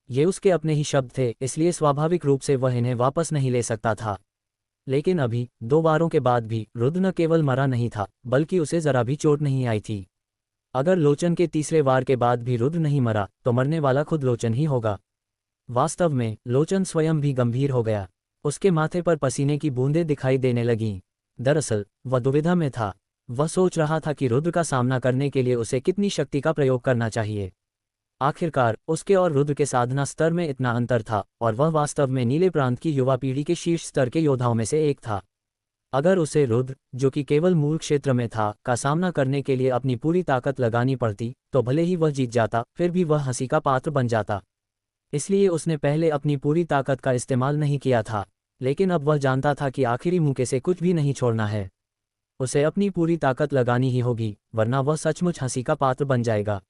ये उसके अपने ही शब्द थे, इसलिए स्वाभाविक रूप से वह इन्हें वापस नहीं ले सकता था। लेकिन अभी 2 वारों के बाद भी रुद्र न केवल मरा नहीं था, बल्कि उसे जरा भी चोट नहीं आई थी। अगर लोचन के तीसरे वार के बाद भी रुद्र नहीं मरा, तो मरने वाला खुद लोचन ही होगा। वास्तव में लोचन स्वयं भी गंभीर हो गया। उसके माथे पर पसीने की बूंदें दिखाई देने लगीं। दरअसल वह दुविधा में था। वह सोच रहा था कि रुद्र का सामना करने के लिए उसे कितनी शक्ति का प्रयोग करना चाहिए। आखिरकार उसके और रुद्र के साधना स्तर में इतना अंतर था, और वह वास्तव में नीले प्रांत की युवा पीढ़ी के शीर्ष स्तर के योद्धाओं में से एक था। अगर उसे रुद्र, जो कि केवल मूल क्षेत्र में था, का सामना करने के लिए अपनी पूरी ताकत लगानी पड़ती, तो भले ही वह जीत जाता, फिर भी वह हंसी का पात्र बन जाता। इसलिए उसने पहले अपनी पूरी ताकत का इस्तेमाल नहीं किया था, लेकिन अब वह जानता था कि आखिरी मौके से कुछ भी नहीं छोड़ना है। उसे अपनी पूरी ताकत लगानी ही होगी, वरना वह सचमुच हंसी का पात्र बन जाएगा।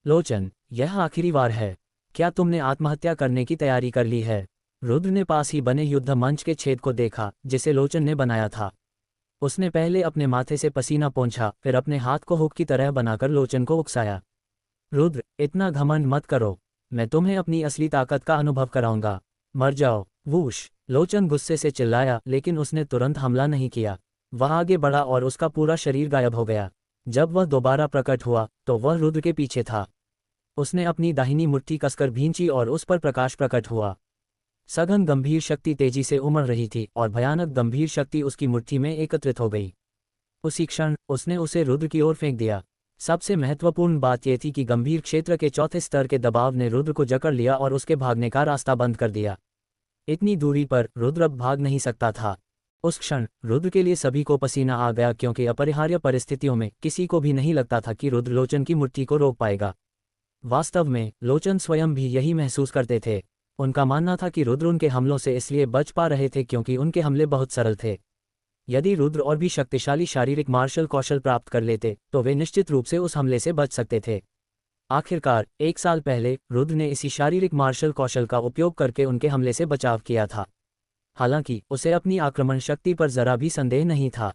लोचन, यह आखिरी वार है। क्या तुमने आत्महत्या करने की तैयारी कर ली है? रुद्र ने पास ही बने युद्ध मंच के छेद को देखा, जिसे लोचन ने बनाया था। उसने पहले अपने माथे से पसीना पोंछा, फिर अपने हाथ को हुक की तरह बनाकर लोचन को उकसाया। रुद्र, इतना घमंड मत करो। मैं तुम्हें अपनी असली ताकत का अनुभव कराऊंगा। मर जाओ। वूश! लोचन गुस्से से चिल्लाया, लेकिन उसने तुरंत हमला नहीं किया। वह आगे बढ़ा और उसका पूरा शरीर गायब हो गया। जब वह दोबारा प्रकट हुआ तो वह रुद्र के पीछे था। उसने अपनी दाहिनी मुट्ठी कसकर भींची और उस पर प्रकाश प्रकट हुआ। सघन गंभीर शक्ति तेजी से उमड़ रही थी और भयानक गंभीर शक्ति उसकी मुट्ठी में एकत्रित हो गई। उसी क्षण उसने उसे रुद्र की ओर फेंक दिया। सबसे महत्वपूर्ण बात यह थी कि गंभीर क्षेत्र के चौथे स्तर के दबाव ने रुद्र को जकड़ लिया और उसके भागने का रास्ता बंद कर दिया। इतनी दूरी पर रुद्र अब भाग नहीं सकता था। उस क्षण रुद्र के लिए सभी को पसीना आ गया, क्योंकि अपरिहार्य परिस्थितियों में किसी को भी नहीं लगता था कि रुद्र लोचन की मुट्ठी को रोक पाएगा। वास्तव में लोचन स्वयं भी यही महसूस करते थे। उनका मानना था कि रुद्र उनके हमलों से इसलिए बच पा रहे थे क्योंकि उनके हमले बहुत सरल थे। यदि रुद्र और भी शक्तिशाली शारीरिक मार्शल कौशल प्राप्त कर लेते तो वे निश्चित रूप से उस हमले से बच सकते थे। आखिरकार 1 साल पहले रुद्र ने इसी शारीरिक मार्शल कौशल का उपयोग करके उनके हमले से बचाव किया था। हालांकि उसे अपनी आक्रमण शक्ति पर जरा भी संदेह नहीं था।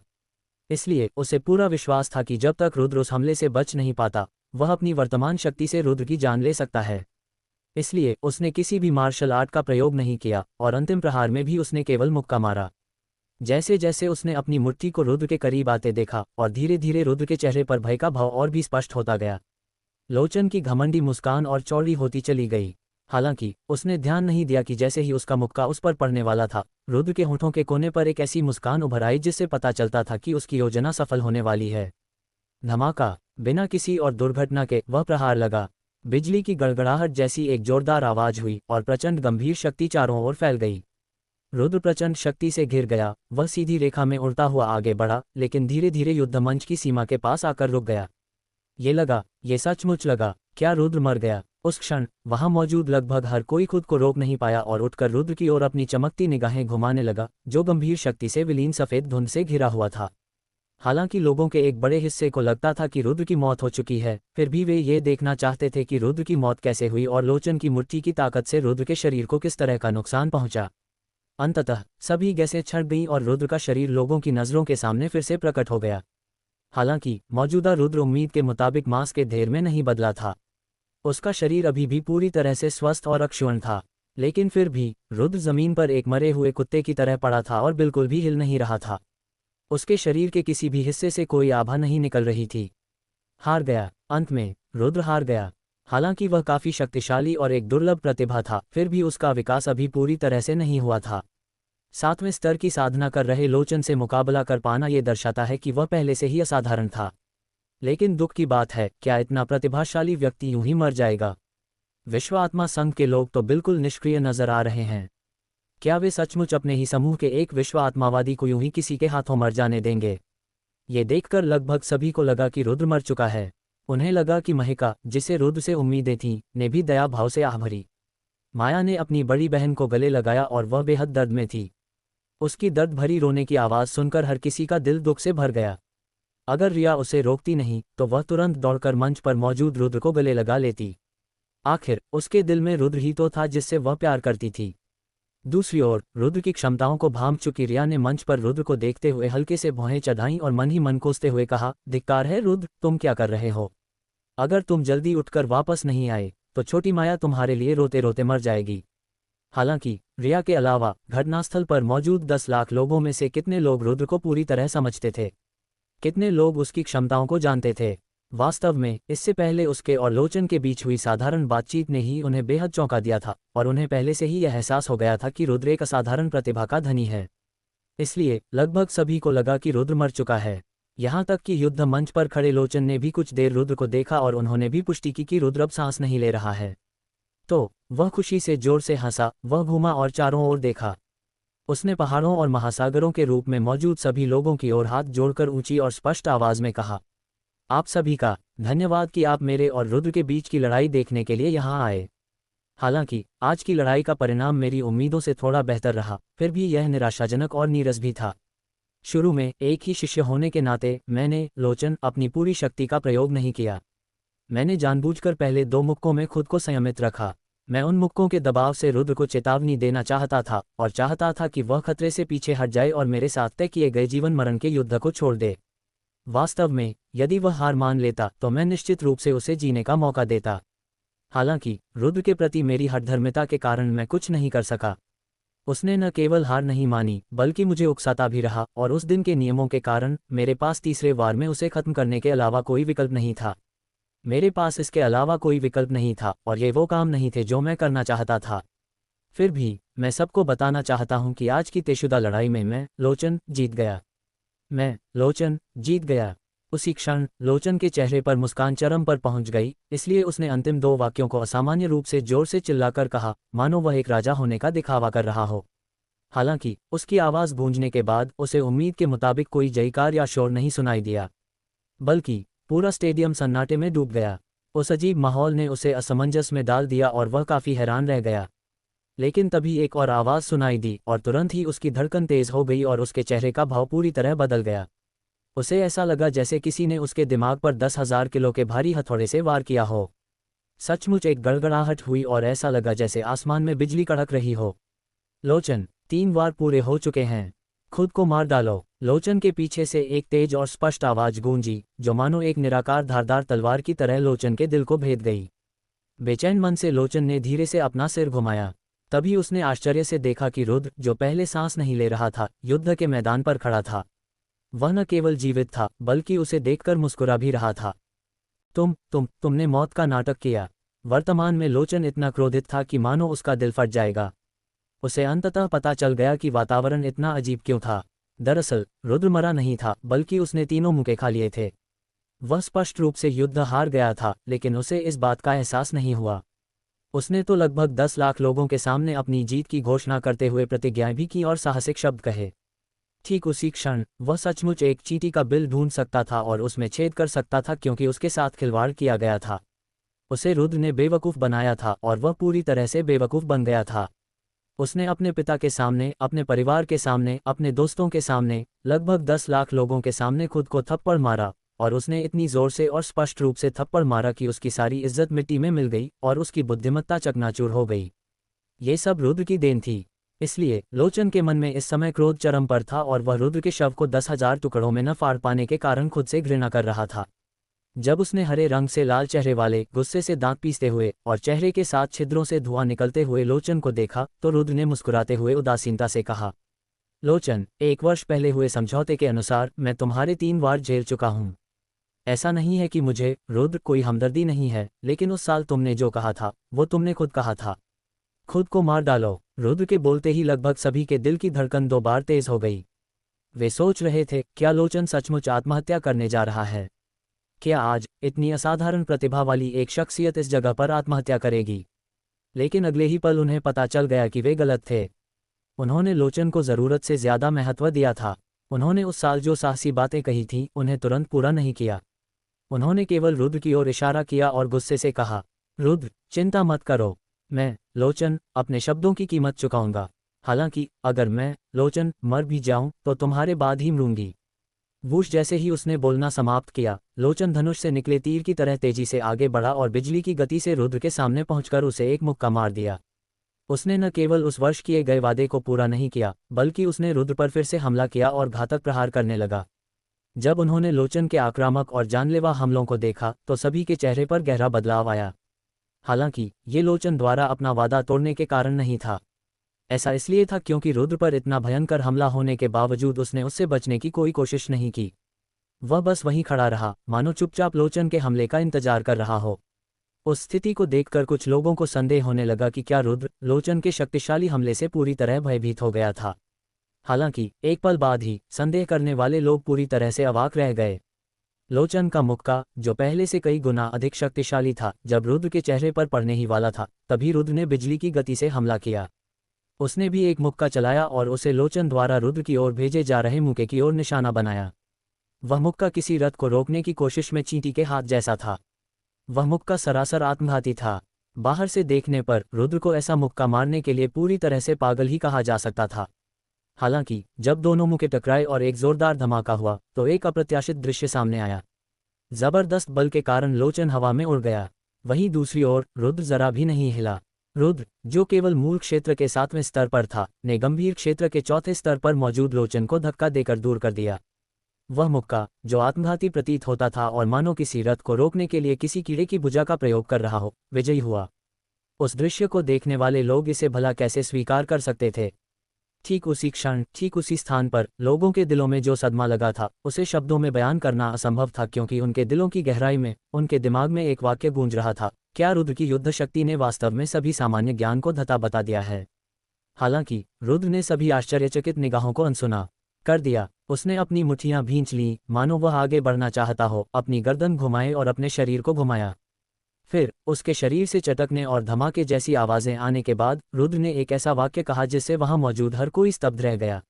इसलिए उसे पूरा विश्वास था कि जब तक रुद्र उस हमले से बच नहीं पाता, वह अपनी वर्तमान शक्ति से रुद्र की जान ले सकता है। इसलिए उसने किसी भी मार्शल आर्ट का प्रयोग नहीं किया और अंतिम प्रहार में भी उसने केवल मुक्का मारा। जैसे जैसे उसने अपनी मुट्ठी को रुद्र के करीब आते देखा और धीरे धीरे रुद्र के चेहरे पर भय का भाव और भी स्पष्ट होता गया। लोचन की घमंडी मुस्कान और चौड़ी होती चली गई। हालांकि उसने ध्यान नहीं दिया कि जैसे ही उसका मुक्का उस पर पड़ने वाला था, रुद्र के होठों के कोने पर एक ऐसी मुस्कान उभर आई जिससे पता चलता था कि उसकी योजना सफल होने वाली है। धमाका! बिना किसी और दुर्घटना के वह प्रहार लगा। बिजली की गड़गड़ाहट जैसी एक जोरदार आवाज हुई और प्रचंड गंभीर शक्ति चारों ओर फैल गई। रुद्र प्रचंड शक्ति से घिर गया। वह सीधी रेखा में उड़ता हुआ आगे बढ़ा, लेकिन धीरे धीरे युद्ध मंच की सीमा के पास आकर रुक गया। ये सचमुच लगा। क्या रुद्र मर गया? उस क्षण वहां मौजूद लगभग हर कोई खुद को रोक नहीं पाया और उठकर रुद्र की ओर अपनी चमकती निगाहें घुमाने लगा, जो गंभीर शक्ति से विलीन सफेद धुंध से घिरा हुआ था। हालांकि लोगों के एक बड़े हिस्से को लगता था कि रुद्र की मौत हो चुकी है, फिर भी वे ये देखना चाहते थे कि रुद्र की मौत कैसे हुई और लोचन की मुट्ठी की ताकत से रुद्र के शरीर को किस तरह का नुकसान पहुंचा। अंततः सभी गैसें छट गईं और रुद्र का शरीर लोगों की नजरों के सामने फिर से प्रकट हो गया। हालांकि मौजूदा रुद्र उम्मीद के मुताबिक मांस के ढेर में नहीं बदला था। उसका शरीर अभी भी पूरी तरह से स्वस्थ और अक्षुण्ण था, लेकिन फिर भी रुद्र जमीन पर एक मरे हुए कुत्ते की तरह पड़ा था और बिल्कुल भी हिल नहीं रहा था। उसके शरीर के किसी भी हिस्से से कोई आभा नहीं निकल रही थी। हार गया। अंत में रुद्र हार गया। हालांकि वह काफी शक्तिशाली और एक दुर्लभ प्रतिभा था, फिर भी उसका विकास अभी पूरी तरह से नहीं हुआ था। 7वें स्तर की साधना कर रहे लोचन से मुकाबला कर पाना ये दर्शाता है कि वह पहले से ही असाधारण था। लेकिन दुख की बात है, क्या इतना प्रतिभाशाली व्यक्ति यूं ही मर जाएगा? विश्व आत्मा संघ के लोग तो बिल्कुल निष्क्रिय नजर आ रहे हैं। क्या वे सचमुच अपने ही समूह के एक विश्व आत्मावादी को यूं ही किसी के हाथों मर जाने देंगे? ये देखकर लगभग सभी को लगा कि रुद्र मर चुका है। उन्हें लगा कि महिका, जिसे रुद्र से उम्मीदें थीं, ने भी दया भाव से आह भरी। माया ने अपनी बड़ी बहन को गले लगाया और वह बेहद दर्द में थी। उसकी दर्द भरी रोने की आवाज़ सुनकर हर किसी का दिल दुख से भर गया। अगर रिया उसे रोकती नहीं तो वह तुरंत दौड़कर मंच पर मौजूद रुद्र को गले लगा लेती। आखिर उसके दिल में रुद्र ही तो था जिससे वह प्यार करती थी। दूसरी ओर रुद्र की क्षमताओं को भांप चुकी रिया ने मंच पर रुद्र को देखते हुए हल्के से भौहें चढ़ाईं और मन ही मन कोसते हुए कहा, धिक्कार है रुद्र, तुम क्या कर रहे हो? अगर तुम जल्दी उठकर वापस नहीं आए तो छोटी माया तुम्हारे लिए रोते रोते मर जाएगी। हालांकि रिया के अलावा घटनास्थल पर मौजूद 10 लाख लोगों में से कितने लोग रुद्र को पूरी तरह समझते थे? कितने लोग उसकी क्षमताओं को जानते थे? वास्तव में इससे पहले उसके और लोचन के बीच हुई साधारण बातचीत ने ही उन्हें बेहद चौंका दिया था और उन्हें पहले से ही यह एहसास हो गया था कि रुद्र एक असाधारण प्रतिभा का धनी है। इसलिए लगभग सभी को लगा कि रुद्र मर चुका है। यहाँ तक कि युद्ध मंच पर खड़े लोचन ने भी कुछ देर रुद्र को देखा और उन्होंने भी पुष्टि की कि रुद्र अब सांस नहीं ले रहा है। तो वह खुशी से जोर से हंसा। वह घूमा और चारों ओर देखा। उसने पहाड़ों और महासागरों के रूप में मौजूद सभी लोगों की ओर हाथ जोड़कर ऊंची और स्पष्ट आवाज में कहा, आप सभी का धन्यवाद कि आप मेरे और रुद्र के बीच की लड़ाई देखने के लिए यहाँ आए। हालांकि आज की लड़ाई का परिणाम मेरी उम्मीदों से थोड़ा बेहतर रहा, फिर भी यह निराशाजनक और नीरस भी था। शुरू में एक ही शिष्य होने के नाते मैंने, लोचन, अपनी पूरी शक्ति का प्रयोग नहीं किया। मैंने जानबूझकर पहले 2 मुक्कों में खुद को संयमित रखा। मैं उन मुक्कों के दबाव से रुद्र को चेतावनी देना चाहता था और चाहता था कि वह खतरे से पीछे हट जाए और मेरे साथ तय किए गए जीवन मरण के युद्ध को छोड़ दे। वास्तव में यदि वह हार मान लेता तो मैं निश्चित रूप से उसे जीने का मौका देता। हालांकि रुद्र के प्रति मेरी हठधर्मिता के कारण मैं कुछ नहीं कर सका। उसने न केवल हार नहीं मानी बल्कि मुझे उकसाता भी रहा, और उस दिन के नियमों के कारण मेरे पास तीसरे वार में उसे खत्म करने के अलावा कोई विकल्प नहीं था। मेरे पास इसके अलावा कोई विकल्प नहीं था, और ये वो काम नहीं थे जो मैं करना चाहता था। फिर भी मैं सबको बताना चाहता हूँ कि आज की तयशुदा लड़ाई में मैं, लोचन, जीत गया। मैं, लोचन, जीत गया। उसी क्षण लोचन के चेहरे पर मुस्कान चरम पर पहुंच गई, इसलिए उसने अंतिम 2 वाक्यों को असामान्य रूप से जोर से चिल्लाकर कहा, मानो वह एक राजा होने का दिखावा कर रहा हो। हालांकि उसकी आवाज़ गूंजने के बाद उसे उम्मीद के मुताबिक कोई जयकार या शोर नहीं सुनाई दिया, बल्कि पूरा स्टेडियम सन्नाटे में डूब गया। उस अजीब माहौल ने उसे असमंजस में डाल दिया और वह काफ़ी हैरान रह गया। लेकिन तभी एक और आवाज़ सुनाई दी और तुरंत ही उसकी धड़कन तेज़ हो गई और उसके चेहरे का भाव पूरी तरह बदल गया। उसे ऐसा लगा जैसे किसी ने उसके दिमाग पर 10,000 किलो के भारी हथौड़े से वार किया हो। सचमुच एक गड़गड़ाहट हुई और ऐसा लगा जैसे आसमान में बिजली कड़क रही हो। लोचन, 3 वार पूरे हो चुके हैं। खुद को मार डालो। लोचन के पीछे से एक तेज और स्पष्ट आवाज़ गूंजी, जो मानो एक निराकार धारदार तलवार की तरह लोचन के दिल को भेद गई। बेचैन मन से लोचन ने धीरे से अपना सिर घुमाया। तभी उसने आश्चर्य से देखा कि रुद्र, जो पहले सांस नहीं ले रहा था, युद्ध के मैदान पर खड़ा था। वह न केवल जीवित था बल्कि उसे देखकर मुस्कुरा भी रहा था। तुमने मौत का नाटक किया। वर्तमान में लोचन इतना क्रोधित था कि मानो उसका दिल फट जाएगा। उसे अंततः पता चल गया कि वातावरण इतना अजीब क्यों था। दरअसल रुद्र मरा नहीं था, बल्कि उसने तीनों मुक्के खा लिए थे। वह स्पष्ट रूप से युद्ध हार गया था, लेकिन उसे इस बात का एहसास नहीं हुआ। उसने तो लगभग 10 लाख लोगों के सामने अपनी जीत की घोषणा करते हुए प्रतिज्ञाएं भी की और साहसिक शब्द कहे। ठीक उसी क्षण वह सचमुच एक चींटी का बिल ढूंढ सकता था और उसमें छेद कर सकता था, क्योंकि उसके साथ खिलवाड़ किया गया था। उसे रुद्र ने बेवकूफ़ बनाया था और वह पूरी तरह से बेवकूफ़ बन गया था। उसने अपने पिता के सामने, अपने परिवार के सामने, अपने दोस्तों के सामने, लगभग 10 लाख लोगों के सामने खुद को थप्पड़ मारा, और उसने इतनी जोर से और स्पष्ट रूप से थप्पड़ मारा कि उसकी सारी इज्जत मिट्टी में मिल गई और उसकी बुद्धिमत्ता चकनाचूर हो गई। ये सब रुद्र की देन थी। इसलिए लोचन के मन में इस समय क्रोध चरम पर था और वह रुद्र के शव को 10,000 टुकड़ों में न फाड़ पाने के कारण खुद से घृणा कर रहा था। जब उसने हरे रंग से लाल चेहरे वाले, गुस्से से दांत पीसते हुए और चेहरे के साथ छिद्रों से धुआं निकलते हुए लोचन को देखा, तो रुद्र ने मुस्कुराते हुए उदासीनता से कहा, लोचन, 1 वर्ष पहले हुए समझौते के अनुसार मैं तुम्हारे 3 वार झेल चुका हूँ। ऐसा नहीं है कि मुझे, रुद्र, कोई हमदर्दी नहीं है, लेकिन उस साल तुमने जो कहा था वो तुमने खुद कहा था। खुद को मार डालो। रुद्र के बोलते ही लगभग सभी के दिल की धड़कन 2 बार तेज हो गई। वे सोच रहे थे, क्या लोचन सचमुच आत्महत्या करने जा रहा है? क्या आज इतनी असाधारण प्रतिभा वाली एक शख्सियत इस जगह पर आत्महत्या करेगी? लेकिन अगले ही पल उन्हें पता चल गया कि वे गलत थे। उन्होंने लोचन को ज़रूरत से ज़्यादा महत्व दिया था। उन्होंने उस साल जो साहसी बातें कही थीं, उन्हें तुरंत पूरा नहीं किया। उन्होंने केवल रुद्र की ओर इशारा किया और गुस्से से कहा, रुद्र, चिंता मत करो। मैं, लोचन, अपने शब्दों की कीमत चुकाऊंगा। हालांकि अगर मैं, लोचन, मर भी जाऊं तो तुम्हारे बाद ही मरूंगी। वूश जैसे ही उसने बोलना समाप्त किया, लोचन धनुष से निकले तीर की तरह तेजी से आगे बढ़ा और बिजली की गति से रुद्र के सामने पहुंचकर उसे एक मुक्का मार दिया। उसने न केवल उस वर्ष किए गए वादे को पूरा नहीं किया, बल्कि उसने रुद्र पर फिर से हमला किया और घातक प्रहार करने लगा। जब उन्होंने लोचन के आक्रामक और जानलेवा हमलों को देखा तो सभी के चेहरे पर गहरा बदलाव आया। हालांकि ये लोचन द्वारा अपना वादा तोड़ने के कारण नहीं था। ऐसा इसलिए था क्योंकि रुद्र पर इतना भयंकर हमला होने के बावजूद उसने उससे बचने की कोई कोशिश नहीं की। वह बस वहीं खड़ा रहा, मानो चुपचाप लोचन के हमले का इंतजार कर रहा हो। उस स्थिति को देखकर कुछ लोगों को संदेह होने लगा कि क्या रुद्र लोचन के शक्तिशाली हमले से पूरी तरह भयभीत हो गया था। हालांकि एक पल बाद ही संदेह करने वाले लोग पूरी तरह से अवाक रह गए। लोचन का मुक्का, जो पहले से कई गुना अधिक शक्तिशाली था, जब रुद्र के चेहरे पर पड़ने ही वाला था, तभी रुद्र ने बिजली की गति से हमला किया। उसने भी एक मुक्का चलाया और उसे लोचन द्वारा रुद्र की ओर भेजे जा रहे मुक्के की ओर निशाना बनाया। वह मुक्का किसी रथ को रोकने की कोशिश में चींटी के हाथ जैसा था। वह मुक्का सरासर आत्मघाती था। बाहर से देखने पर रुद्र को ऐसा मुक्का मारने के लिए पूरी तरह से पागल ही कहा जा सकता था। हालांकि जब दोनों मुक्के टकराए और एक जोरदार धमाका हुआ तो एक अप्रत्याशित दृश्य सामने आया। जबरदस्त बल के कारण लोचन हवा में उड़ गया। वहीं दूसरी ओर रुद्र जरा भी नहीं हिला। रुद्र, जो केवल मूल क्षेत्र के 7वें स्तर पर था, ने गंभीर क्षेत्र के 4थे स्तर पर मौजूद लोचन को धक्का देकर दूर कर दिया। वह मुक्का, जो आत्मघाती प्रतीत होता था और मानो किसी रथ को रोकने के लिए किसी कीड़े की भुजा का प्रयोग कर रहा हो, विजयी हुआ। उस दृश्य को देखने वाले लोग इसे भला कैसे स्वीकार कर सकते थे? ठीक उसी क्षण, ठीक उसी स्थान पर लोगों के दिलों में जो सदमा लगा था, उसे शब्दों में बयान करना असंभव था, क्योंकि उनके दिलों की गहराई में, उनके दिमाग में एक वाक्य गूंज रहा था, क्या रुद्र की युद्ध शक्ति ने वास्तव में सभी सामान्य ज्ञान को धता बता दिया है? हालांकि रुद्र ने सभी आश्चर्यचकित निगाहों को अनसुना कर दिया। उसने अपनी मुट्ठियां भींच लीं, मानो वह आगे बढ़ना चाहता हो, अपनी गर्दन घुमाए और अपने शरीर को घुमाया। फिर उसके शरीर से चटकने और धमाके जैसी आवाजें आने के बाद रुद्र ने एक ऐसा वाक्य कहा जिससे वहां मौजूद हर कोई स्तब्ध रह गया।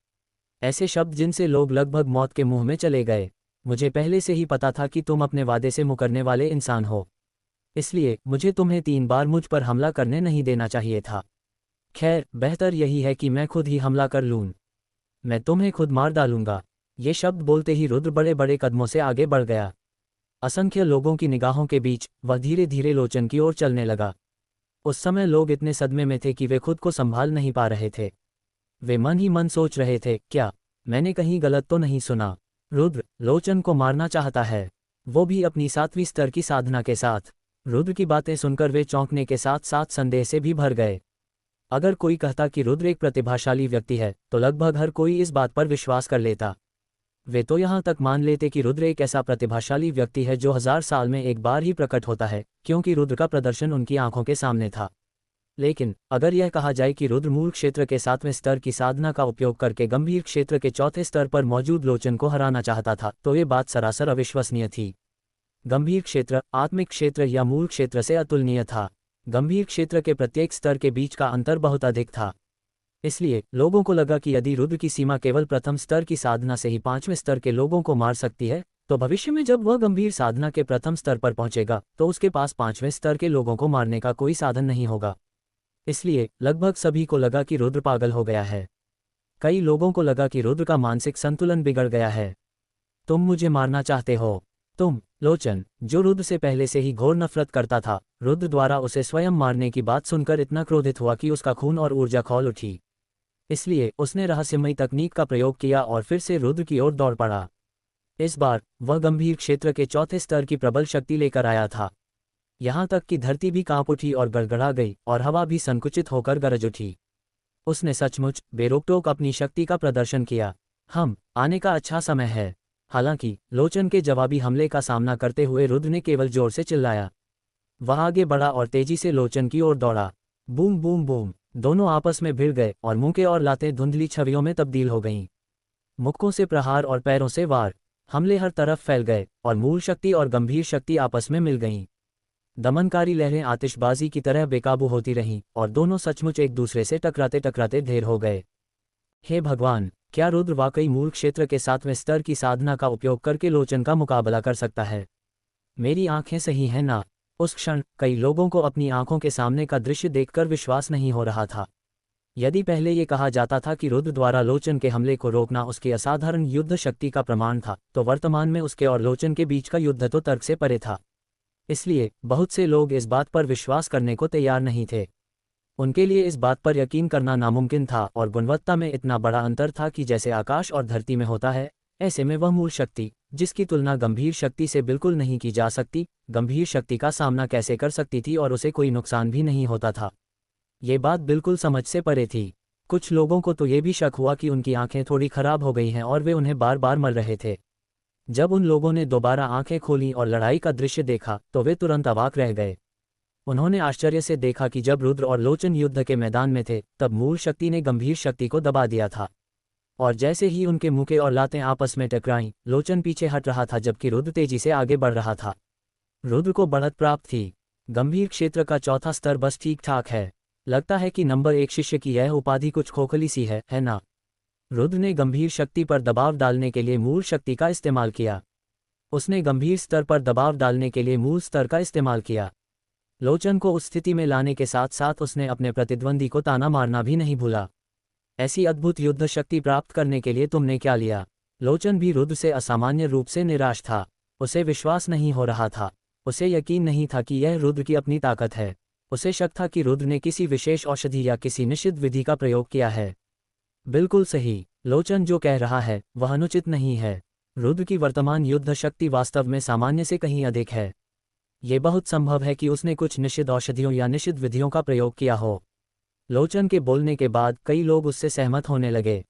ऐसे शब्द जिनसे लोग लगभग मौत के मुंह में चले गए। मुझे पहले से ही पता था कि तुम अपने वादे से मुकरने वाले इंसान हो, इसलिए मुझे तुम्हें 3 बार मुझ पर हमला करने नहीं देना चाहिए था। खैर, बेहतर यही है कि मैं खुद ही हमला कर लूं। मैं तुम्हें खुद मार डालूंगा। ये शब्द बोलते ही रुद्र बड़े बड़े कदमों से आगे बढ़ गया। असंख्य लोगों की निगाहों के बीच वह धीरे धीरे लोचन की ओर चलने लगा। उस समय लोग इतने सदमे में थे कि वे खुद को संभाल नहीं पा रहे थे। वे मन ही मन सोच रहे थे, क्या मैंने कहीं गलत तो नहीं सुना? रुद्र लोचन को मारना चाहता है, वो भी अपनी 7वीं स्तर की साधना के साथ। रुद्र की बातें सुनकर वे चौंकने के साथ साथ संदेह से भी भर गए। अगर कोई कहता कि रुद्र एक प्रतिभाशाली व्यक्ति है, तो लगभग हर कोई इस बात पर विश्वास कर लेता। वे तो यहाँ तक मान लेते कि रुद्र एक ऐसा प्रतिभाशाली व्यक्ति है जो 1000 साल में एक बार ही प्रकट होता है, क्योंकि रुद्र का प्रदर्शन उनकी आंखों के सामने था। लेकिन अगर यह कहा जाए कि रुद्र मूल क्षेत्र के 7वें स्तर की साधना का उपयोग करके गंभीर क्षेत्र के 4थे स्तर पर मौजूद लोचन को हराना चाहता था, तो ये बात सरासर अविश्वसनीय थी। गंभीर क्षेत्र आत्मिक क्षेत्र या मूल क्षेत्र से अतुलनीय था। गंभीर क्षेत्र के प्रत्येक स्तर के बीच का अंतर बहुत अधिक था। इसलिए लोगों को लगा कि यदि रुद्र की सीमा केवल प्रथम स्तर की साधना से ही 5वें स्तर के लोगों को मार सकती है, तो भविष्य में जब वह गंभीर साधना के प्रथम स्तर पर पहुंचेगा तो उसके पास 5वें स्तर के लोगों को मारने का कोई साधन नहीं होगा। इसलिए लगभग सभी को लगा कि रुद्र पागल हो गया है। कई लोगों को लगा कि रुद्र का मानसिक संतुलन बिगड़ गया है। तुम मुझे मारना चाहते हो? तुम लोचन, जो रुद्र से पहले से ही घोर नफरत करता था, रुद्र द्वारा उसे स्वयं मारने की बात सुनकर इतना क्रोधित हुआ कि उसका खून और ऊर्जा खौल उठी। इसलिए उसने रहस्यमयी तकनीक का प्रयोग किया और फिर से रुद्र की ओर दौड़ पड़ा। इस बार वह गंभीर क्षेत्र के 4थे स्तर की प्रबल शक्ति लेकर आया था। यहाँ तक कि धरती भी कांप उठी और गड़गड़ा गई और हवा भी संकुचित होकर गरज उठी। उसने सचमुच बेरोक-टोक अपनी शक्ति का प्रदर्शन किया। आने का अच्छा समय है। हालांकि लोचन के जवाबी हमले का सामना करते हुए रुद्र ने केवल जोर से चिल्लाया। वह आगे बढ़ा और तेजी से लोचन की ओर दौड़ा। बूम बूम बूम, दोनों आपस में भिड़ गए और मुक्के और लातें धुंधली छवियों में तब्दील हो गईं। मुक्कों से प्रहार और पैरों से वार, हमले हर तरफ फैल गए और मूल शक्ति और गंभीर शक्ति आपस में मिल गईं। दमनकारी लहरें आतिशबाजी की तरह बेकाबू होती रहीं और दोनों सचमुच एक दूसरे से टकराते टकराते ढेर हो गए। हे भगवान, क्या रुद्र वाकई मूल क्षेत्र के 7वें स्तर की साधना का उपयोग करके लोचन का मुकाबला कर सकता है? मेरी आंखें सही हैं ना? उस क्षण कई लोगों को अपनी आंखों के सामने का दृश्य देखकर विश्वास नहीं हो रहा था। यदि पहले ये कहा जाता था कि रुद्र द्वारा लोचन के हमले को रोकना उसकी असाधारण युद्ध शक्ति का प्रमाण था, तो वर्तमान में उसके और लोचन के बीच का युद्ध तो तर्क से परे था। इसलिए बहुत से लोग इस बात पर विश्वास करने को तैयार नहीं थे। उनके लिए इस बात पर यकीन करना नामुमकिन था और गुणवत्ता में इतना बड़ा अंतर था कि जैसे आकाश और धरती में होता है, ऐसे में वह मूल शक्ति, जिसकी तुलना गंभीर शक्ति से बिल्कुल नहीं की जा सकती, गंभीर शक्ति का सामना कैसे कर सकती थी और उसे कोई नुकसान भी नहीं होता था। ये बात बिल्कुल समझ से परे थी। कुछ लोगों को तो ये भी शक हुआ कि उनकी आंखें थोड़ी खराब हो गई हैं और वे उन्हें बार बार मर रहे थे। जब उन लोगों ने दोबारा आंखें खोलीं और लड़ाई का दृश्य देखा तो वे तुरंत अवाक रह गए। उन्होंने आश्चर्य से देखा कि जब रुद्र और लोचन युद्ध के मैदान में थे, तब मूल शक्ति ने गंभीर शक्ति को दबा दिया था। और जैसे ही उनके मुक्के और लातें आपस में टकराईं, लोचन पीछे हट रहा था जबकि रुद्र तेजी से आगे बढ़ रहा था। रुद्र को बढ़त प्राप्त थी। गंभीर क्षेत्र का 4था स्तर बस ठीक ठाक है। लगता है कि नंबर 1 शिष्य की यह उपाधि कुछ खोखली सी है ना? रुद्र ने गंभीर शक्ति पर दबाव डालने के लिए मूल शक्ति का इस्तेमाल किया। उसने गंभीर स्तर पर दबाव डालने के लिए मूल स्तर का इस्तेमाल किया। लोचन को उस स्थिति में लाने के साथ साथ उसने अपने प्रतिद्वंदी को ताना मारना भी नहीं भूला। ऐसी अद्भुत युद्ध शक्ति प्राप्त करने के लिए तुमने क्या लिया? लोचन भी रुद्र से असामान्य रूप से निराश था। उसे विश्वास नहीं हो रहा था। उसे यकीन नहीं था कि यह रुद्र की अपनी ताकत है। उसे शक था कि रुद्र ने किसी विशेष औषधि या किसी निश्चित विधि का प्रयोग किया है। बिल्कुल सही, लोचन जो कह रहा है वह अनुचित नहीं है। रुद्र की वर्तमान युद्ध शक्ति वास्तव में सामान्य से कहीं अधिक है। ये बहुत संभव है कि उसने कुछ निषिद्ध औषधियों या निषिद्ध विधियों का प्रयोग किया हो। लोचन के बोलने के बाद कई लोग उससे सहमत होने लगे।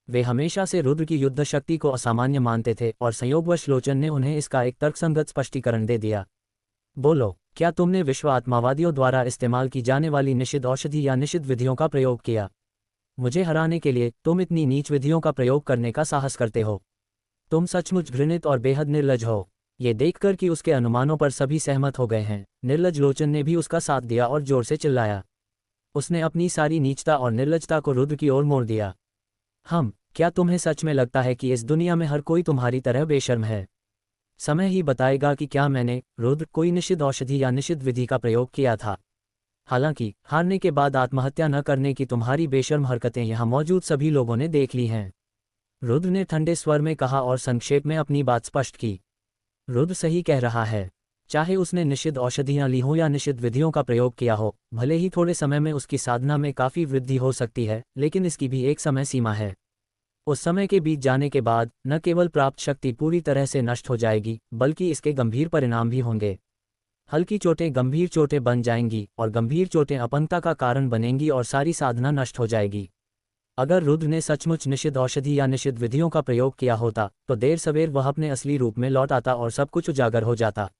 वे हमेशा से रुद्र की युद्ध शक्ति को असामान्य मानते थे और संयोगवश लोचन ने उन्हें इसका एक तर्कसंगत स्पष्टीकरण दे दिया। बोलो, क्या तुमने विश्व आत्मावादियों द्वारा इस्तेमाल की जाने वाली निषिद्ध औषधि या निषिद्ध विधियों का प्रयोग किया? मुझे हराने के लिए तुम इतनी नीच विधियों का प्रयोग करने का साहस करते हो? तुम सचमुच घृणित और बेहद निर्लज हो। ये देखकर कि उसके अनुमानों पर सभी सहमत हो गए हैं, निर्लज लोचन ने भी उसका साथ दिया और जोर से चिल्लाया। उसने अपनी सारी नीचता और निर्लजता को रुद्र की ओर मोड़ दिया। क्या तुम्हें सच में लगता है कि इस दुनिया में हर कोई तुम्हारी तरह बेशर्म है? समय ही बताएगा कि क्या मैंने, रुद्र, कोई निषिद्ध औषधि या निषिद्ध विधि का प्रयोग किया था। हालांकि हारने के बाद आत्महत्या न करने की तुम्हारी बेशर्म हरकतें यहाँ मौजूद सभी लोगों ने देख ली हैं। रुद्र ने ठंडे स्वर में कहा और संक्षेप में अपनी बात स्पष्ट की। रुद्र सही कह रहा है। चाहे उसने निषिद्ध औषधियाँ ली हों या निषिद्ध विधियों का प्रयोग किया हो, भले ही थोड़े समय में उसकी साधना में काफ़ी वृद्धि हो सकती है, लेकिन इसकी भी एक समय सीमा है। उस समय के बीत जाने के बाद न केवल प्राप्त शक्ति पूरी तरह से नष्ट हो जाएगी, बल्कि इसके गंभीर परिणाम भी होंगे। हल्की चोटें गंभीर चोटें बन जाएंगी और गंभीर चोटें अपंगता का कारण बनेंगी और सारी साधना नष्ट हो जाएगी। अगर रुद्र ने सचमुच निषिद्ध औषधि या निषिद्ध विधियों का प्रयोग किया होता तो देर सवेर वह अपने असली रूप में लौट आता और सब कुछ उजागर हो जाता।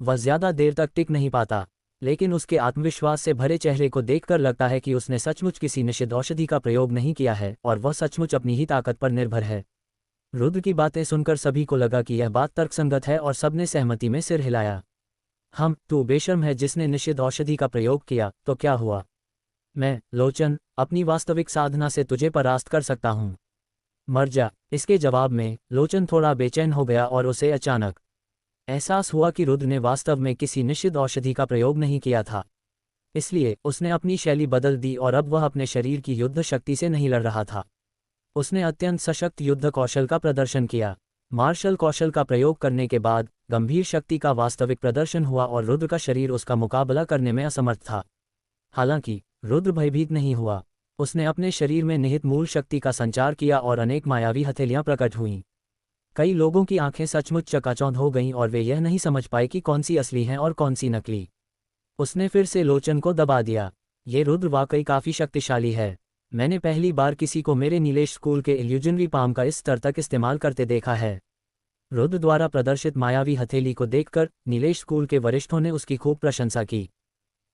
वह ज्यादा देर तक टिक नहीं पाता, लेकिन उसके आत्मविश्वास से भरे चेहरे को देखकर लगता है कि उसने सचमुच किसी निषिद्ध औषधि का प्रयोग नहीं किया है और वह सचमुच अपनी ही ताकत पर निर्भर है। रुद्र की बातें सुनकर सभी को लगा कि यह बात तर्कसंगत है और सबने सहमति में सिर हिलाया। तू बेशर्म है जिसने निषिद्ध औषधि का प्रयोग किया, तो क्या हुआ? मैं, लोचन, अपनी वास्तविक साधना से तुझे परास्त कर सकता हूँ। मर जा। इसके जवाब में लोचन थोड़ा बेचैन हो गया और उसे अचानक एहसास हुआ कि रुद्र ने वास्तव में किसी निश्चित औषधि का प्रयोग नहीं किया था। इसलिए उसने अपनी शैली बदल दी और अब वह अपने शरीर की युद्ध शक्ति से नहीं लड़ रहा था। उसने अत्यंत सशक्त युद्ध कौशल का प्रदर्शन किया। मार्शल कौशल का प्रयोग करने के बाद गंभीर शक्ति का वास्तविक प्रदर्शन हुआ और रुद्र का शरीर उसका मुकाबला करने में असमर्थ था। हालांकि रुद्र भयभीत नहीं हुआ। उसने अपने शरीर में निहित मूल शक्ति का संचार किया और अनेक मायावी हथेलियां प्रकट हुईं। कई लोगों की आंखें सचमुच चकाचौंध हो गईं और वे यह नहीं समझ पाए कि कौन सी असली हैं और कौन सी नकली। उसने फिर से लोचन को दबा दिया। ये रुद्र वाकई काफ़ी शक्तिशाली है। मैंने पहली बार किसी को मेरे नीलेश स्कूल के इल्यूजनरी पाम का इस स्तर तक इस्तेमाल करते देखा है। रुद्र द्वारा प्रदर्शित मायावी हथेली को देखकर नीलेश स्कूल के वरिष्ठों ने उसकी खूब प्रशंसा की।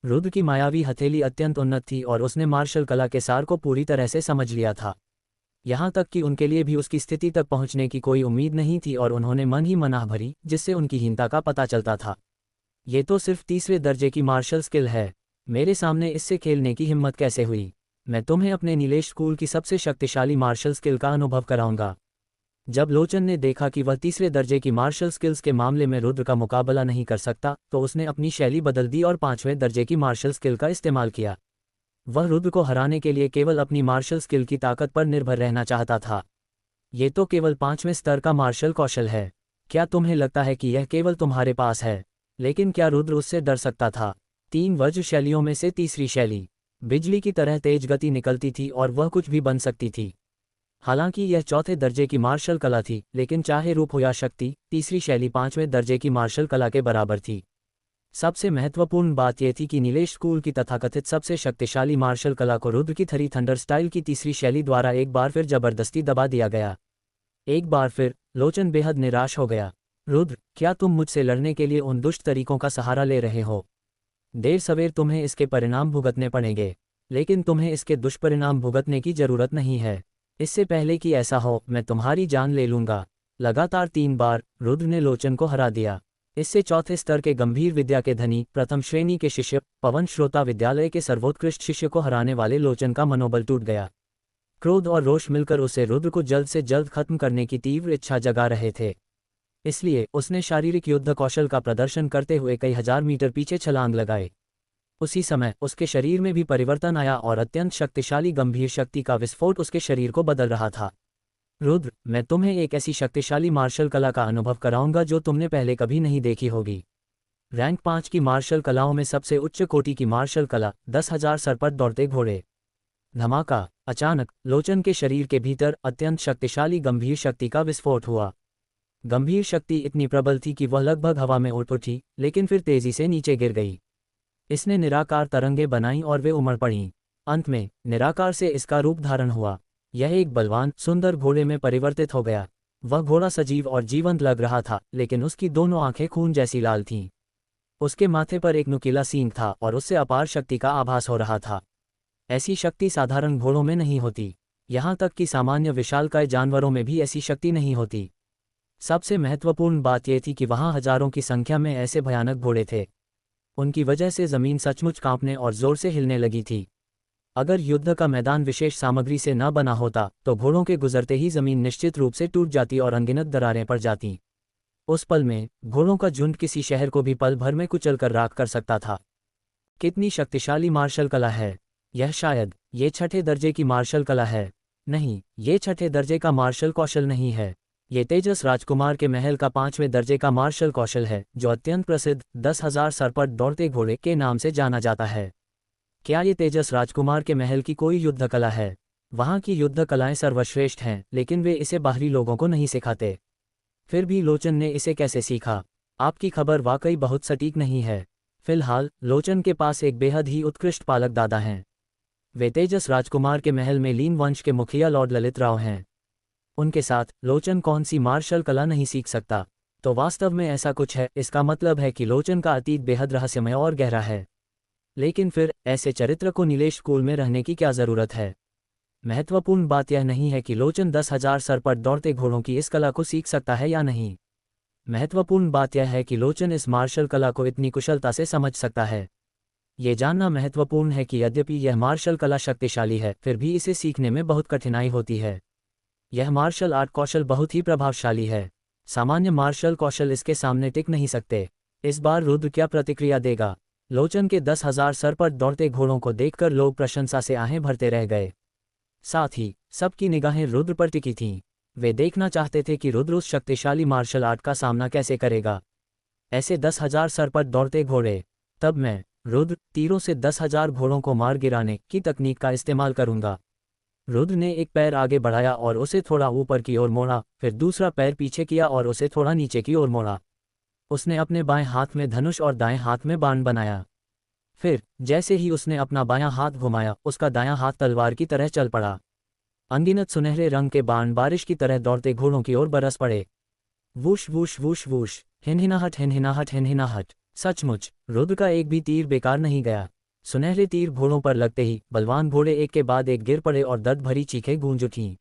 रुद्र की मायावी हथेली अत्यंत उन्नत थी और उसने मार्शल कला के सार को पूरी तरह से समझ लिया था। यहाँ तक कि उनके लिए भी उसकी स्थिति तक पहुँचने की कोई उम्मीद नहीं थी और उन्होंने मन ही मनाह भरी, जिससे उनकी हीनता का पता चलता था। ये तो सिर्फ तीसरे दर्जे की मार्शल स्किल है। मेरे सामने इससे खेलने की हिम्मत कैसे हुई? मैं तुम्हें अपने नीलेश स्कूल की सबसे शक्तिशाली मार्शल स्किल का अनुभव कराऊंगा। जब लोचन ने देखा कि वह तीसरे दर्जे की मार्शल स्किल्स के मामले में रुद्र का मुकाबला नहीं कर सकता, तो उसने अपनी शैली बदल दी और 5वें दर्जे की मार्शल स्किल का इस्तेमाल किया। वह रुद्र को हराने के लिए केवल अपनी मार्शल स्किल की ताकत पर निर्भर रहना चाहता था। ये तो केवल 5वें स्तर का मार्शल कौशल है। क्या तुम्हें लगता है कि यह केवल तुम्हारे पास है? लेकिन क्या रुद्र उससे डर सकता था? 3 वज्र शैलियों में से तीसरी शैली बिजली की तरह तेज गति निकलती थी और वह कुछ भी बन सकती थी। हालांकि यह 4थे दर्जे की मार्शल कला थी, लेकिन चाहे रूप हो या शक्ति, तीसरी शैली 5वें दर्जे की मार्शल कला के बराबर थी। सबसे महत्वपूर्ण बात यह थी कि नीलेश स्कूल की तथाकथित सबसे शक्तिशाली मार्शल कला को रुद्र की थरी थंडर स्टाइल की तीसरी शैली द्वारा एक बार फिर जबरदस्ती दबा दिया गया। एक बार फिर लोचन बेहद निराश हो गया। रुद्र, क्या तुम मुझसे लड़ने के लिए उन दुष्ट तरीकों का सहारा ले रहे हो? देर सवेर तुम्हें इसके परिणाम भुगतने पड़ेंगे, लेकिन तुम्हें इसके दुष्परिणाम भुगतने की जरूरत नहीं है। इससे पहले कि ऐसा हो, मैं तुम्हारी जान ले लूंगा। लगातार 3 बार रुद्र ने लोचन को हरा दिया। इससे 4थे स्तर के गंभीर विद्या के धनी, प्रथम श्रेणी के शिष्य, पवन श्रोता विद्यालय के सर्वोत्कृष्ट शिष्य को हराने वाले लोचन का मनोबल टूट गया। क्रोध और रोष मिलकर उसे रुद्र को जल्द से जल्द खत्म करने की तीव्र इच्छा जगा रहे थे। इसलिए उसने शारीरिक युद्ध कौशल का प्रदर्शन करते हुए कई हजार मीटर पीछे छलांग लगाए। उसी समय उसके शरीर में भी परिवर्तन आया और अत्यंत शक्तिशाली गंभीर शक्ति का विस्फोट उसके शरीर को बदल रहा था। रुद्र, मैं तुम्हें एक ऐसी शक्तिशाली मार्शल कला का अनुभव कराऊंगा जो तुमने पहले कभी नहीं देखी होगी। रैंक 5 की मार्शल कलाओं में सबसे उच्च कोटि की मार्शल कला, 10,000 सर पर दौड़ते घोड़े। धमाका! अचानक लोचन के शरीर के भीतर अत्यंत शक्तिशाली गंभीर शक्ति का विस्फोट हुआ। गंभीर शक्ति इतनी प्रबल थी कि वह लगभग हवा में उड़ उठी, लेकिन फिर तेजी से नीचे गिर गई। इसने निराकार तरंगें बनाईं और वे उमड़ पड़ीं। अंत में निराकार से इसका रूप धारण हुआ। यह एक बलवान सुंदर घोड़े में परिवर्तित हो गया। वह घोड़ा सजीव और जीवंत लग रहा था, लेकिन उसकी दोनों आंखें खून जैसी लाल थीं। उसके माथे पर एक नुकीला सींग था और उससे अपार शक्ति का आभास हो रहा था। ऐसी शक्ति साधारण घोड़ों में नहीं होती, यहाँ तक कि सामान्य विशालकाय जानवरों में भी ऐसी शक्ति नहीं होती। सबसे महत्वपूर्ण बात यह थी कि वहाँ हजारों की संख्या में ऐसे भयानक घोड़े थे। उनकी वजह से जमीन सचमुच कांपने और जोर से हिलने लगी थी। अगर युद्ध का मैदान विशेष सामग्री से न बना होता तो घोड़ों के गुजरते ही जमीन निश्चित रूप से टूट जाती और अनगिनत दरारें पड़ जातीं। उस पल में घोड़ों का झुंड किसी शहर को भी पल भर में कुचल कर राख कर सकता था। कितनी शक्तिशाली मार्शल कला है यह! शायद ये छठे दर्जे की मार्शल कला है। नहीं, ये छठे दर्जे का मार्शल कौशल नहीं है। ये तेजस राजकुमार के महल का 5वें दर्जे का मार्शल कौशल है, जो अत्यंत प्रसिद्ध 10,000 सर पर दौड़ते घोड़े के नाम से जाना जाता है। क्या ये तेजस राजकुमार के महल की कोई युद्ध कला है? वहाँ की युद्ध कलाएं सर्वश्रेष्ठ हैं, लेकिन वे इसे बाहरी लोगों को नहीं सिखाते। फिर भी लोचन ने इसे कैसे सीखा? आपकी खबर वाकई बहुत सटीक नहीं है। फिलहाल लोचन के पास एक बेहद ही उत्कृष्ट पालक दादा हैं। वे तेजस राजकुमार के महल में लीन वंश के मुखिया लॉर्ड ललित राव हैं। उनके साथ लोचन कौन सी मार्शल कला नहीं सीख सकता? तो वास्तव में ऐसा कुछ है। इसका मतलब है कि लोचन का अतीत बेहद रहस्यमय और गहरा है। लेकिन फिर ऐसे चरित्र को नीलेश स्कूल में रहने की क्या ज़रूरत है? महत्वपूर्ण बात यह नहीं है कि लोचन 10,000 सर पर दौड़ते घोड़ों की इस कला को सीख सकता है या नहीं। महत्वपूर्ण बात यह है कि लोचन इस मार्शल कला को इतनी कुशलता से समझ सकता है। ये जानना महत्वपूर्ण है कि यद्यपि यह मार्शल कला शक्तिशाली है, फिर भी इसे सीखने में बहुत कठिनाई होती है। यह मार्शल आर्ट कौशल बहुत ही प्रभावशाली है। सामान्य मार्शल कौशल इसके सामने टिक नहीं सकते। इस बार रुद्र क्या प्रतिक्रिया देगा? लोचन के 10,000 सर पर दौड़ते घोड़ों को देखकर लोग प्रशंसा से आहें भरते रह गए। साथ ही सबकी निगाहें रुद्र पर टिकी थीं। वे देखना चाहते थे कि रुद्र उस शक्तिशाली मार्शल आर्ट का सामना कैसे करेगा। ऐसे 10,000 सर पर दौड़ते घोड़े। तब मैं रुद्र तीरों से 10,000 घोड़ों को मार गिराने की तकनीक का इस्तेमाल करूंगा। रुद्र ने एक पैर आगे बढ़ाया और उसे थोड़ा ऊपर की ओर मोड़ा, फिर दूसरा पैर पीछे किया और उसे थोड़ा नीचे की ओर मोड़ा। उसने अपने बाएं हाथ में धनुष और दाएं हाथ में बाण बनाया। फिर जैसे ही उसने अपना बायां हाथ घुमाया, उसका दायां हाथ तलवार की तरह चल पड़ा। अनगिनत सुनहरे रंग के बाण बारिश की तरह दौड़ते घोड़ों की ओर बरस पड़े। वूश वूश वूश वूश, हिनहिनाहट हिनहिनाहट हिनहिनाहट। सचमुच रुद्र का एक भी तीर बेकार नहीं गया। सुनहरे तीर घोड़ों पर लगते ही बलवान घोड़े एक के बाद एक गिर पड़े और दर्द भरी चीखें गूंज उठीं।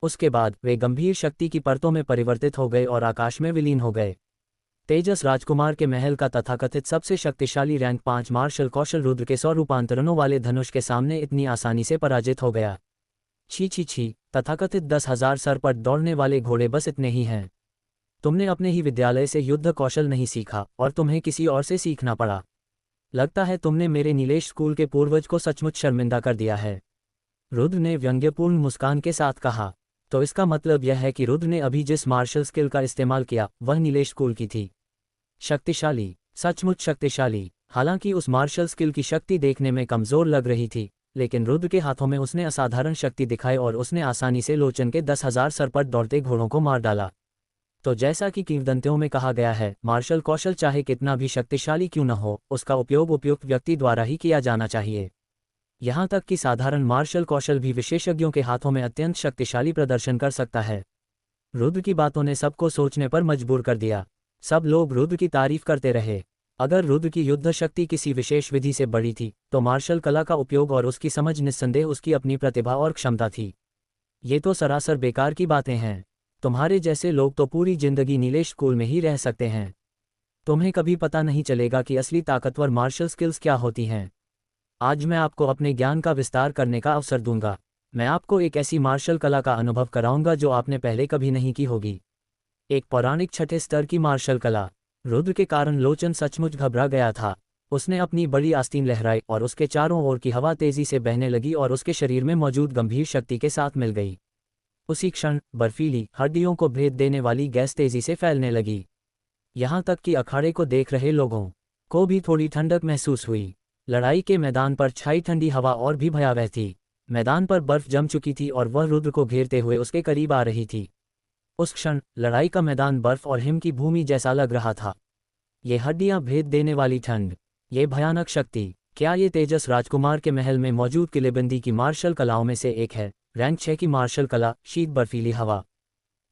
उसके बाद वे गंभीर शक्ति की परतों में परिवर्तित हो गए और आकाश में विलीन हो गए। तेजस राजकुमार के महल का तथाकथित सबसे शक्तिशाली रैंक 5 मार्शल कौशल रुद्र के 100 रूपांतरणों वाले धनुष के सामने इतनी आसानी से पराजित हो गया। छी छी छी, तथाकथित 10,000 सर पर दौड़ने वाले घोड़े बस इतने ही हैं। तुमने अपने ही विद्यालय से युद्ध कौशल नहीं सीखा और तुम्हें किसी और से सीखना पड़ा। लगता है तुमने मेरे नीलेश स्कूल के पूर्वज को सचमुच शर्मिंदा कर दिया है। रुद्र ने व्यंग्यपूर्ण मुस्कान के साथ कहा। तो इसका मतलब यह है कि रुद्र ने अभी जिस मार्शल स्किल का इस्तेमाल किया वह नीलेश स्कूल की थी। शक्तिशाली, सचमुच शक्तिशाली। हालांकि उस मार्शल स्किल की शक्ति देखने में कमजोर लग रही थी, लेकिन रुद्र के हाथों में उसने असाधारण शक्ति दिखाई और उसने आसानी से लोचन के 10,000 सर पर दौड़ते घोड़ों को मार डाला। तो जैसा कि किंवदंतियों में कहा गया है, मार्शल कौशल चाहे कितना भी शक्तिशाली क्यों न हो, उसका उपयोग उपयुक्त व्यक्ति द्वारा ही किया जाना चाहिए। यहाँ तक कि साधारण मार्शल कौशल भी विशेषज्ञों के हाथों में अत्यंत शक्तिशाली प्रदर्शन कर सकता है। रुद्र की बातों ने सबको सोचने पर मजबूर कर दिया। सब लोग रुद्र की तारीफ करते रहे। अगर रुद्र की युद्ध शक्ति किसी विशेष विधि से बड़ी थी, तो मार्शल कला का उपयोग और उसकी समझ निस्संदेह उसकी अपनी प्रतिभा और क्षमता थी। ये तो सरासर बेकार की बातें हैं। तुम्हारे जैसे लोग तो पूरी जिंदगी नीलेश स्कूल में ही रह सकते हैं। तुम्हें कभी पता नहीं चलेगा कि असली ताकतवर मार्शल स्किल्स क्या होती हैं। आज मैं आपको अपने ज्ञान का विस्तार करने का अवसर दूंगा। मैं आपको एक ऐसी मार्शल कला का अनुभव कराऊंगा जो आपने पहले कभी नहीं की होगी। एक पौराणिक छठे स्तर की मार्शल कला। रुद्र के कारण लोचन सचमुच घबरा गया था। उसने अपनी बड़ी आस्तीन लहराई और उसके चारों ओर की हवा तेजी से बहने लगी और उसके शरीर में मौजूद गंभीर शक्ति के साथ मिल गई। उसी क्षण बर्फीली हड्डियों को भेद देने वाली गैस तेजी से फैलने लगी। यहाँ तक कि अखाड़े को देख रहे लोगों को भी थोड़ी ठंडक महसूस हुई। लड़ाई के मैदान पर छाई ठंडी हवा और भी भयावह थी। मैदान पर बर्फ जम चुकी थी और वह रुद्र को घेरते हुए उसके करीब आ रही थी। उस क्षण लड़ाई का मैदान बर्फ और हिम की भूमि जैसा लग रहा था। ये हड्डियां भेद देने वाली ठंड, ये भयानक शक्ति, क्या ये तेजस राजकुमार के महल में मौजूद किलेबंदी की मार्शल कलाओं में से एक है? रैंक 6 की मार्शल कला, शीत बर्फीली हवा।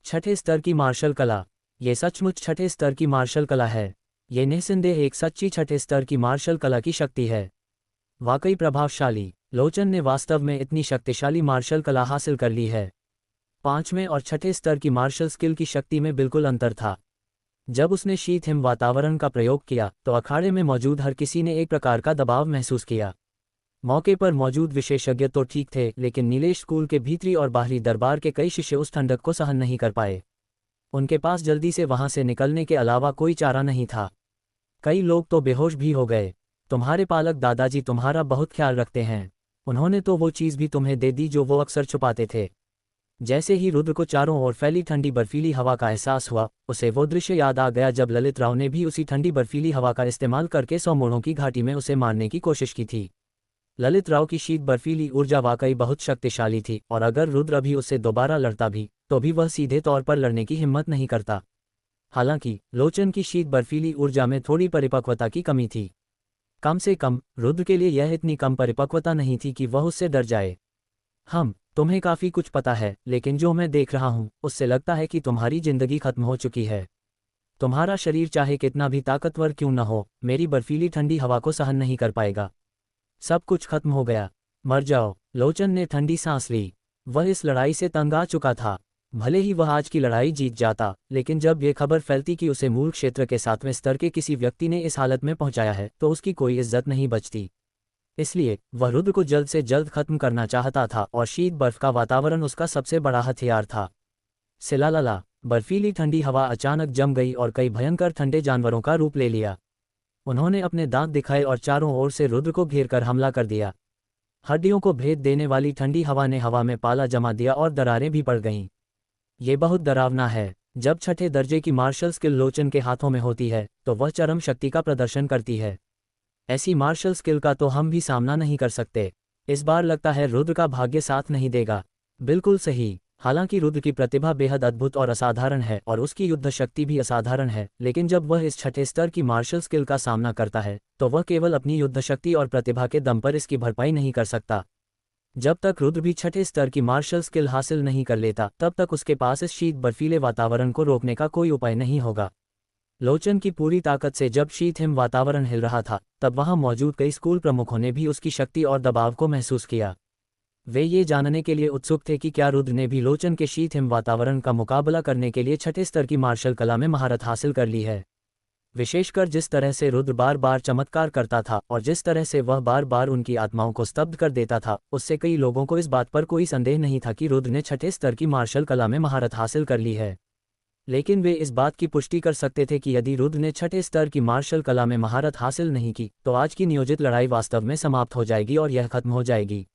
छठे स्तर की मार्शल कला। ये सचमुच छठे स्तर की मार्शल कला है। ये निस्संदेह एक सच्ची छठे स्तर की मार्शल कला की शक्ति है। वाकई प्रभावशाली। लोचन ने वास्तव में इतनी शक्तिशाली मार्शल कला हासिल कर ली है। 5वें और छठे स्तर की मार्शल स्किल की शक्ति में बिल्कुल अंतर था। जब उसने शीत हिम वातावरण का प्रयोग किया तो अखाड़े में मौजूद हर किसी ने एक प्रकार का दबाव महसूस किया। मौके पर मौजूद विशेषज्ञ तो ठीक थे, लेकिन नीलेश स्कूल के भीतरी और बाहरी दरबार के कई शिष्य उस ठंडक को सहन नहीं कर पाए। उनके पास जल्दी से वहां से निकलने के अलावा कोई चारा नहीं था। कई लोग तो बेहोश भी हो गए। तुम्हारे पालक दादाजी तुम्हारा बहुत ख्याल रखते हैं। उन्होंने तो वो चीज़ भी तुम्हें दे दी जो वो अक्सर छुपाते थे। जैसे ही रुद्र को चारों ओर फैली ठंडी बर्फीली हवा का एहसास हुआ, उसे वो दृश्य याद आ गया जब ललित राव ने भी उसी ठंडी बर्फीली हवा का इस्तेमाल करके 100 मोड़ों की घाटी में उसे मारने की कोशिश की थी। ललित राव की शीत बर्फीली ऊर्जा वाकई बहुत शक्तिशाली थी, और अगर रुद्र अभी उससे दोबारा लड़ता भी तो भी वह सीधे तौर पर लड़ने की हिम्मत नहीं करता। हालांकि लोचन की शीत बर्फीली ऊर्जा में थोड़ी परिपक्वता की कमी थी। कम से कम रुद्र के लिए यह इतनी कम परिपक्वता नहीं थी कि वह उससे डर जाए। तुम्हें काफ़ी कुछ पता है, लेकिन जो मैं देख रहा हूँ उससे लगता है कि तुम्हारी जिंदगी खत्म हो चुकी है। तुम्हारा शरीर चाहे कितना भी ताकतवर क्यों न हो, मेरी बर्फीली ठंडी हवा को सहन नहीं कर पाएगा। सब कुछ खत्म हो गया, मर जाओ। लोचन ने ठंडी सांस ली। वह इस लड़ाई से तंग आ चुका था। भले ही वह आज की लड़ाई जीत जाता, लेकिन जब यह खबर फैलती कि उसे मूल क्षेत्र के 7वें स्तर के किसी व्यक्ति ने इस हालत में पहुंचाया है तो उसकी कोई इज्जत नहीं बचती। इसलिए वह रुद्र को जल्द से जल्द खत्म करना चाहता था, और शीत बर्फ का वातावरण उसका सबसे बड़ा हथियार था। सिलालाला। बर्फीली ठंडी हवा अचानक जम गई और कई भयंकर ठंडे जानवरों का रूप ले लिया। उन्होंने अपने दांत दिखाए और चारों ओर से रुद्र को घेर कर हमला कर दिया। हड्डियों को भेद देने वाली ठंडी हवा ने हवा में पाला जमा दिया और दरारें भी पड़ गईं। ये बहुत डरावना है। जब छठे दर्जे की मार्शल स्किल लोचन के हाथों में होती है तो वह चरम शक्ति का प्रदर्शन करती है। ऐसी मार्शल स्किल का तो हम भी सामना नहीं कर सकते। इस बार लगता है रुद्र का भाग्य साथ नहीं देगा। बिल्कुल सही। हालांकि रुद्र की प्रतिभा बेहद अद्भुत और असाधारण है, और उसकी युद्ध शक्ति भी असाधारण है, लेकिन जब वह इस छठे स्तर की मार्शल स्किल का सामना करता है तो वह केवल अपनी युद्ध शक्ति और प्रतिभा के दम पर इसकी भरपाई नहीं कर सकता। जब तक रुद्र भी छठे स्तर की मार्शल स्किल हासिल नहीं कर लेता, तब तक उसके पास इस शीत बर्फीले वातावरण को रोकने का कोई उपाय नहीं होगा। लोचन की पूरी ताकत से जब शीत हिम वातावरण हिल रहा था, तब वहां मौजूद कई स्कूल प्रमुखों ने भी उसकी शक्ति और दबाव को महसूस किया। वे ये जानने के लिए उत्सुक थे कि क्या रुद्र ने भी लोचन के शीत हिम वातावरण का मुकाबला करने के लिए छठे स्तर की मार्शल कला में महारत हासिल कर ली है। विशेषकर जिस तरह से रुद्र बार बार चमत्कार करता था और जिस तरह से वह बार बार उनकी आत्माओं को स्तब्ध कर देता था, उससे कई लोगों को इस बात पर कोई संदेह नहीं था कि रुद्र ने छठे स्तर की मार्शल कला में महारत हासिल कर ली है। लेकिन वे इस बात की पुष्टि कर सकते थे कि यदि रुद्र ने छठे स्तर की मार्शल कला में महारत हासिल नहीं की तो आज की नियोजित लड़ाई वास्तव में समाप्त हो जाएगी और यह खत्म हो जाएगी।